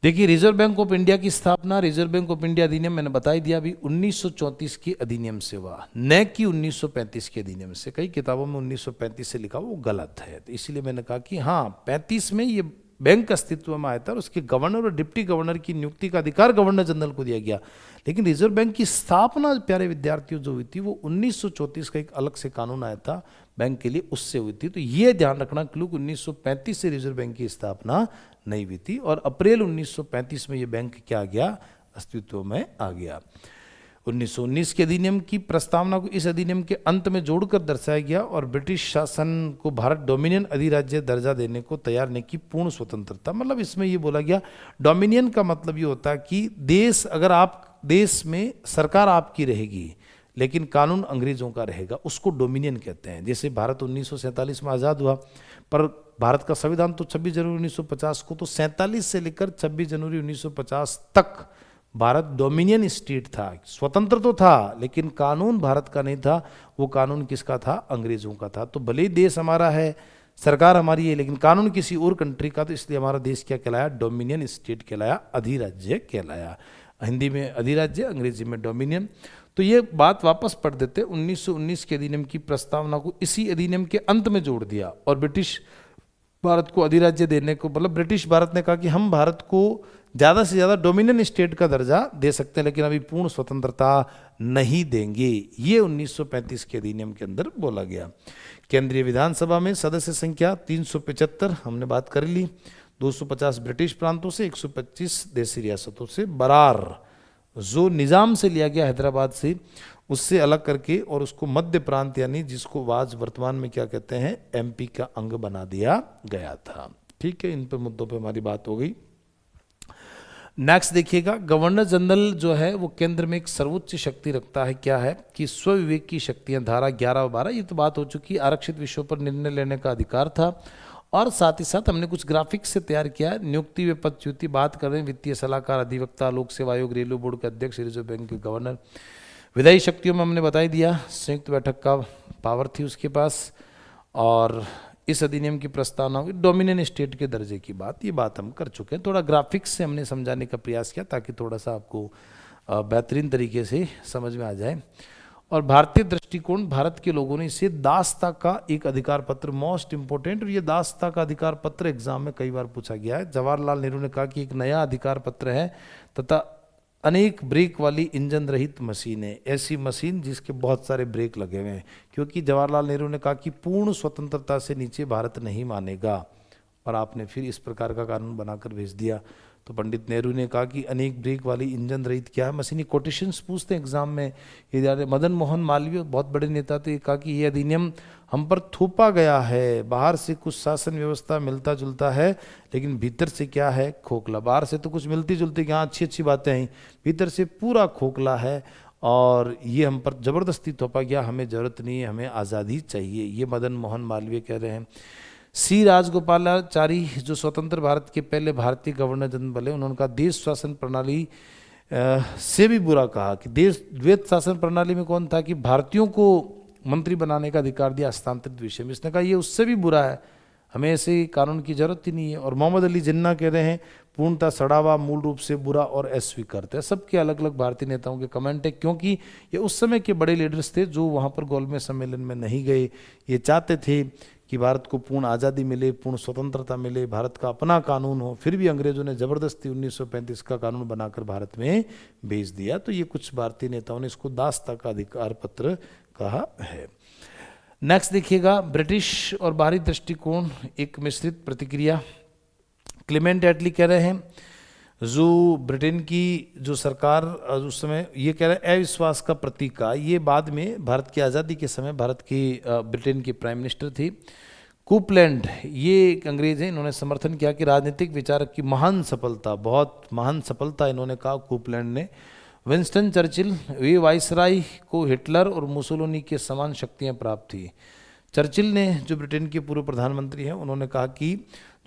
S1: देखिए, रिजर्व बैंक ऑफ इंडिया की स्थापना, रिजर्व बैंक ऑफ इंडिया अधिनियम मैंने बता ही दिया अभी 1934 की अधिनियम से हुआ, न कि 1935 के अधिनियम से। कई किताबों में 1935 से लिखा, वो गलत है। तो इसीलिए मैंने कहा कि हाँ, 35 में ये बैंक अस्तित्व में आया था और उसके गवर्नर और डिप्टी गवर्नर की नियुक्ति का अधिकार गवर्नर जनरल को दिया गया। लेकिन रिजर्व बैंक की स्थापना, प्यारे विद्यार्थियों, जो हुई थी वो 1934 का एक अलग से कानून आया था बैंक के लिए, उससे हुई थी। तो ये ध्यान रखना क्लू, 1935 से रिजर्व बैंक की स्थापना नहीं हुई थी और अप्रैल 1935 में ये बैंक क्या आ गया, अस्तित्व में आ गया। 1919 के अधिनियम की प्रस्तावना को इस अधिनियम के अंत में जोड़कर दर्शाया गया और ब्रिटिश शासन को भारत डोमिनियन अधिराज्य दर्जा देने को तैयार नहीं की, पूर्ण स्वतंत्रता। मतलब इसमें ये बोला गया, डोमिनियन का मतलब ये होता है कि देश, अगर आप देश में सरकार आपकी रहेगी लेकिन कानून अंग्रेजों का रहेगा, उसको डोमिनियन कहते हैं। जैसे भारत 1947 में आज़ाद हुआ, पर भारत का संविधान तो 26 जनवरी 1950 को, तो 47 से लेकर 26 जनवरी 1950 तक भारत डोमिनियन स्टेट था। स्वतंत्र तो था लेकिन कानून भारत का नहीं था, वो कानून किसका था, अंग्रेजों का था। तो भले ही देश हमारा है, सरकार हमारी है, लेकिन कानून किसी और कंट्री का, तो इसलिए हमारा देश क्या कहलाया, डोमिनियन स्टेट कहलाया, अधिराज्य कहलाया। हिंदी में अधिराज्य, अंग्रेजी में डोमिनियन। तो ये बात वापस पढ़ देते, 1919 के अधिनियम की प्रस्तावना को इसी अधिनियम के अंत में जोड़ दिया और ब्रिटिश भारत को अधिराज्य देने को, मतलब ब्रिटिश भारत ने कहा कि हम भारत को ज़्यादा से ज़्यादा डोमिनियन स्टेट का दर्जा दे सकते हैं, लेकिन अभी पूर्ण स्वतंत्रता नहीं देंगे। ये 1935 के अधिनियम के अंदर बोला गया। केंद्रीय विधानसभा में सदस्य संख्या 375 हमने बात कर ली, 250 ब्रिटिश प्रांतों से, 125 देसी रियासतों से। बरार जो निज़ाम से लिया गया हैदराबाद से, उससे अलग करके और उसको मध्य प्रांत, यानी जिसको आज वर्तमान में क्या कहते हैं, एमपी का अंग बना दिया गया था। ठीक है, इन पर मुद्दों पे हमारी बात हो गई। नेक्स्ट देखिएगा, गवर्नर जनरल जो है वो केंद्र में एक सर्वोच्च शक्ति रखता है। क्या है कि स्वविवेक की शक्तियां, धारा 11 और 12, ये तो बात हो चुकी। आरक्षित विषयों पर निर्णय लेने का अधिकार था और साथ ही साथ हमने कुछ ग्राफिक्स से तैयार किया है। नियुक्ति व पदच्युति बात कर रहे हैं, वित्तीय सलाहकार, अधिवक्ता, लोक सेवा आयोग, रेलवे बोर्ड के अध्यक्ष, रिजर्व बैंक के गवर्नर। विधायी शक्तियों में हमने बता ही दिया, संयुक्त बैठक का पावर थी उसके पास। और इस अधिनियम की प्रस्तावना हुई, डोमिनियन स्टेट के दर्जे की बात, ये बात हम कर चुके हैं। थोड़ा ग्राफिक्स से हमने समझाने का प्रयास किया ताकि थोड़ा सा आपको बेहतरीन तरीके से समझ में आ जाए। और भारतीय दृष्टिकोण, भारत के लोगों ने इसे दासता का एक अधिकार पत्र, मोस्ट इंपोर्टेंट, और ये दासता का अधिकार पत्र एग्जाम में कई बार पूछा गया है। जवाहरलाल नेहरू ने कहा कि एक नया अधिकार पत्र है तथा अनेक ब्रेक वाली इंजन रहित मशीन है, ऐसी मशीन जिसके बहुत सारे ब्रेक लगे हुए हैं, क्योंकि जवाहरलाल नेहरू ने कहा कि पूर्ण स्वतंत्रता से नीचे भारत नहीं मानेगा, और आपने फिर इस प्रकार का कानून बनाकर भेज दिया। तो पंडित नेहरू ने कहा कि अनेक ब्रेक वाली इंजन रहित क्या है मशीन, कोटेशंस पूछते हैं एग्जाम में। ये मदन मोहन मालवीय बहुत बड़े नेता थे, कहा कि ये अधिनियम हम पर थोपा गया है, बाहर से कुछ शासन व्यवस्था मिलता जुलता है लेकिन भीतर से क्या है, खोखला। बाहर से तो कुछ मिलती जुलती, यहाँ अच्छी अच्छी बातें हैं, भीतर से पूरा खोखला है और ये हम पर जबरदस्ती थोपा गया, हमें जरूरत नहीं है, हमें आज़ादी चाहिए, ये मदन मोहन मालवीय कह रहे हैं। सी राजगोपालाचारी जो स्वतंत्र भारत के पहले भारतीय गवर्नर जनरल बने, उन्होंने कहा देश शासन प्रणाली से भी बुरा कहा कि देश द्वैत शासन प्रणाली में कौन था कि भारतीयों को मंत्री बनाने का अधिकार दिया हस्तांतरित विषय में, इसने कहा ये उससे भी बुरा है, हमें ऐसे कानून की जरूरत ही नहीं है। और मोहम्मद अली जिन्ना कह रहे हैं पूर्णतः सड़ा हुआ, मूल रूप से बुरा और अस्वीकृत है। सबके अलग अलग भारतीय नेताओं के कमेंट है, क्योंकि ये उस समय के बड़े लीडर्स थे जो वहाँ पर गोलमेज सम्मेलन में नहीं गए। ये चाहते थे कि भारत को पूर्ण आज़ादी मिले, पूर्ण स्वतंत्रता मिले, भारत का अपना कानून हो, फिर भी अंग्रेजों ने ज़बरदस्ती 1935 का कानून बनाकर भारत में भेज दिया। तो ये कुछ भारतीय नेताओं ने इसको दासता का अधिकार पत्र कहा है। नेक्स्ट देखिएगा, ब्रिटिश और बाहरी दृष्टिकोण, एक मिश्रित प्रतिक्रिया। क्लेमेंट एटली कह रहे हैं जो ब्रिटेन की जो सरकार उस समय ये कह रहे हैं अविश्वास का प्रतीक का, ये बाद में भारत की आज़ादी के समय भारत की ब्रिटेन की प्राइम मिनिस्टर थी। कूपलैंड ये एक अंग्रेज हैं, इन्होंने समर्थन किया कि राजनीतिक विचारक की महान सफलता, बहुत महान सफलता इन्होंने कहा कूपलैंड ने। विंस्टन चर्चिल, वे वाइसराय को हिटलर और मुसोलिनी के समान शक्तियां प्राप्त थी। चर्चिल ने, जो ब्रिटेन के पूर्व प्रधानमंत्री हैं, उन्होंने कहा कि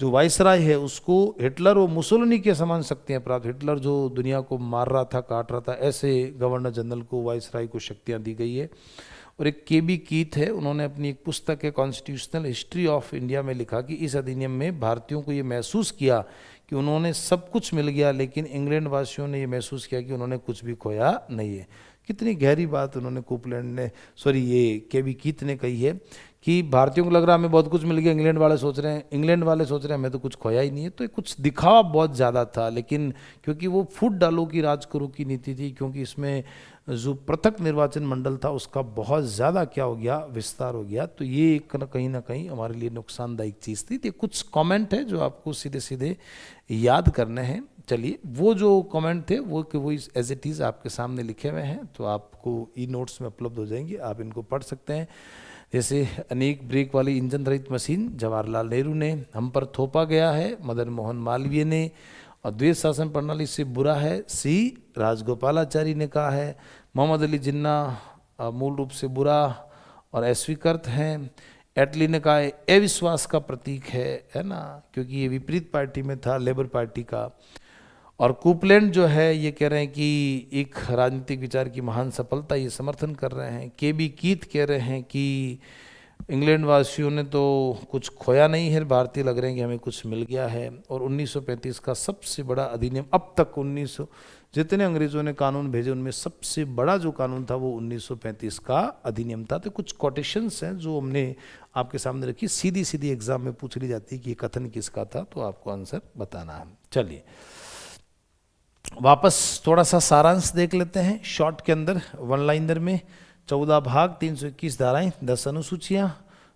S1: जो वाइसराय है उसको हिटलर और मुसोलिनी के समान शक्तियां प्राप्त, हिटलर जो दुनिया को मार रहा था, काट रहा था, ऐसे गवर्नर जनरल को, वाइसराय को शक्तियां दी गई है। और एक केबी कीथ है, उन्होंने अपनी एक पुस्तक है कॉन्स्टिट्यूशनल हिस्ट्री ऑफ इंडिया में लिखा कि इस अधिनियम में भारतीयों को ये महसूस किया कि उन्होंने सब कुछ मिल गया, लेकिन इंग्लैंड वासियों ने ये महसूस किया कि उन्होंने कुछ भी खोया नहीं है। कितनी गहरी बात उन्होंने कोपलैंड ने, सॉरी ये केबी कीथ ने कही है कि भारतीयों को लग रहा है हमें बहुत कुछ मिल गया, इंग्लैंड वाले सोच रहे हैं हमें तो कुछ खोया ही नहीं है। तो कुछ दिखावा बहुत ज़्यादा था, लेकिन क्योंकि वो फूट डालो की राज करो की नीति थी, क्योंकि इसमें जो पृथक निर्वाचन मंडल था उसका बहुत ज़्यादा क्या हो गया, विस्तार हो गया। तो ये कहीं ना कहीं हमारे लिए नुकसानदायक चीज़ थी। तो कुछ कमेंट है जो आपको सीधे सीधे याद करने हैं। चलिए, वो जो कमेंट थे वो कि वो एज इट इज़ आपके सामने लिखे हुए हैं, तो आपको ई नोट्स में उपलब्ध हो जाएंगे, आप इनको पढ़ सकते हैं। जैसे अनेक ब्रेक वाली इंजन रहित मशीन जवाहरलाल नेहरू ने, हम पर थोपा गया है मदन मोहन मालवीय ने, और द्वैत शासन प्रणाली से बुरा है सी राजगोपालाचारी ने कहा है, मोहम्मद अली जिन्ना मूल रूप से बुरा और अस्वीकृत हैं। एटली ने कहा है अविश्वास का प्रतीक है ना, क्योंकि ये विपरीत पार्टी में था, लेबर पार्टी का। और कोपलैंड जो है ये कह रहे हैं कि एक राजनीतिक विचार की महान सफलता, ये समर्थन कर रहे हैं। केबी कीथ कह रहे हैं कि इंग्लैंड वासियों ने तो कुछ खोया नहीं है, भारतीय लग रहे हैं कि हमें कुछ मिल गया है। और 1935 का सबसे बड़ा अधिनियम, अब तक 1900 जितने अंग्रेजों ने कानून भेजे उनमें सबसे बड़ा जो कानून था वो 1935 का अधिनियम था। तो कुछ कोटेशंस हैं जो हमने आपके सामने रखी, सीधी सीधी एग्जाम में पूछ ली जाती है कि ये कथन किसका था, तो आपको आंसर बताना है। चलिए वापस थोड़ा सा सारांश देख लेते हैं शॉर्ट के अंदर, वन लाइनर में। 14 भाग, 321 धाराएं, 10 अनुसूचियां।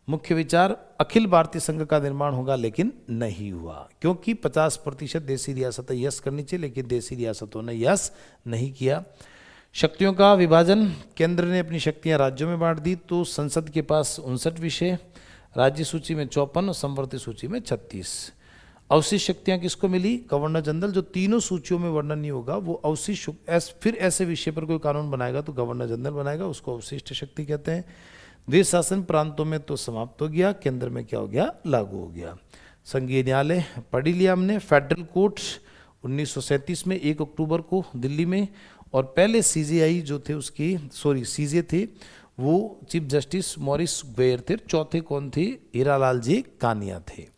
S1: मुख्य विचार, अखिल भारतीय संघ का निर्माण होगा लेकिन नहीं हुआ, क्योंकि 50% देशी रियासतें यस करनी चाहिए, लेकिन देशी रियासतों ने यस नहीं किया। शक्तियों का विभाजन, केंद्र ने अपनी शक्तियां राज्यों में बांट दी, तो संसद के पास 59 विषय, राज्य सूची में 54 और संवर्ती सूची में 36। अवशिष्ट शक्तियां किसको मिली, गवर्नर जनरल। जो तीनों सूचियों में वर्णन नहीं होगा वो अवशिष्ट, फिर ऐसे विषय पर कोई कानून बनाएगा तो गवर्नर जनरल बनाएगा, उसको अवशिष्ट शक्ति कहते हैं। देश शासन प्रांतों में तो समाप्त हो गया, केंद्र में क्या हो गया, लागू हो गया। संघीय न्यायालय पढ़ी लिया हमने। फेडरल कोर्ट 1937 में 1 अक्टूबर को दिल्ली में, और पहले सीजेआई जो थे उसकी सीजे थे वो चीफ जस्टिस मॉरिस ग्वेयर थे, चौथे कौन थे, हीरालाल जी कानिया थे।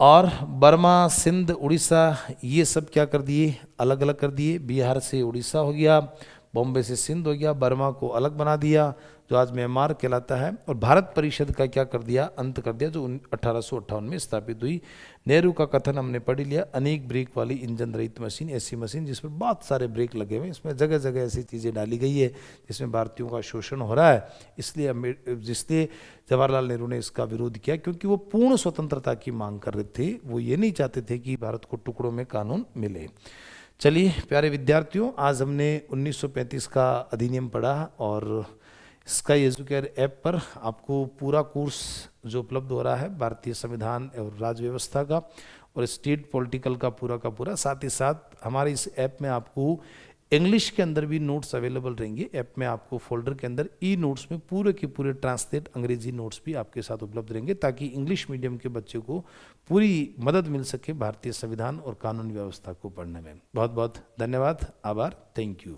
S1: और बर्मा, सिंध, उड़ीसा ये सब क्या कर दिए, अलग अलग कर दिए। बिहार से उड़ीसा हो गया, बॉम्बे से सिंध हो गया, बर्मा को अलग बना दिया जो आज म्यांमार कहलाता है। और भारत परिषद का क्या कर दिया, अंत कर दिया, जो 1858 में स्थापित हुई। नेहरू का कथन हमने पढ़ लिया, अनेक ब्रेक वाली इंजन रहित मशीन, ऐसी मशीन जिसमें बहुत सारे ब्रेक लगे हुए हैं, इसमें जगह जगह ऐसी चीज़ें डाली गई है जिसमें भारतीयों का शोषण हो रहा है। इसलिए जवाहरलाल नेहरू ने इसका विरोध किया, क्योंकि वो पूर्ण स्वतंत्रता की मांग कर रहे थे, वो ये नहीं चाहते थे कि भारत को टुकड़ों में कानून मिले। चलिए प्यारे विद्यार्थियों, आज हमने 1935 का अधिनियम पढ़ा, और स्काई एजुकेयर ऐप पर आपको पूरा कोर्स जो उपलब्ध हो रहा है भारतीय संविधान और राज्य व्यवस्था का और स्टेट पॉलिटिकल का पूरा, साथ ही साथ हमारे इस ऐप में आपको इंग्लिश के अंदर भी नोट्स अवेलेबल रहेंगे। ऐप में आपको फोल्डर के अंदर ई नोट्स में पूरे के पूरे ट्रांसलेट अंग्रेजी नोट्स भी आपके साथ उपलब्ध रहेंगे, ताकि इंग्लिश मीडियम के बच्चे को पूरी मदद मिल सके भारतीय संविधान और कानून व्यवस्था को पढ़ने में। बहुत बहुत धन्यवाद, आभार, थैंक यू।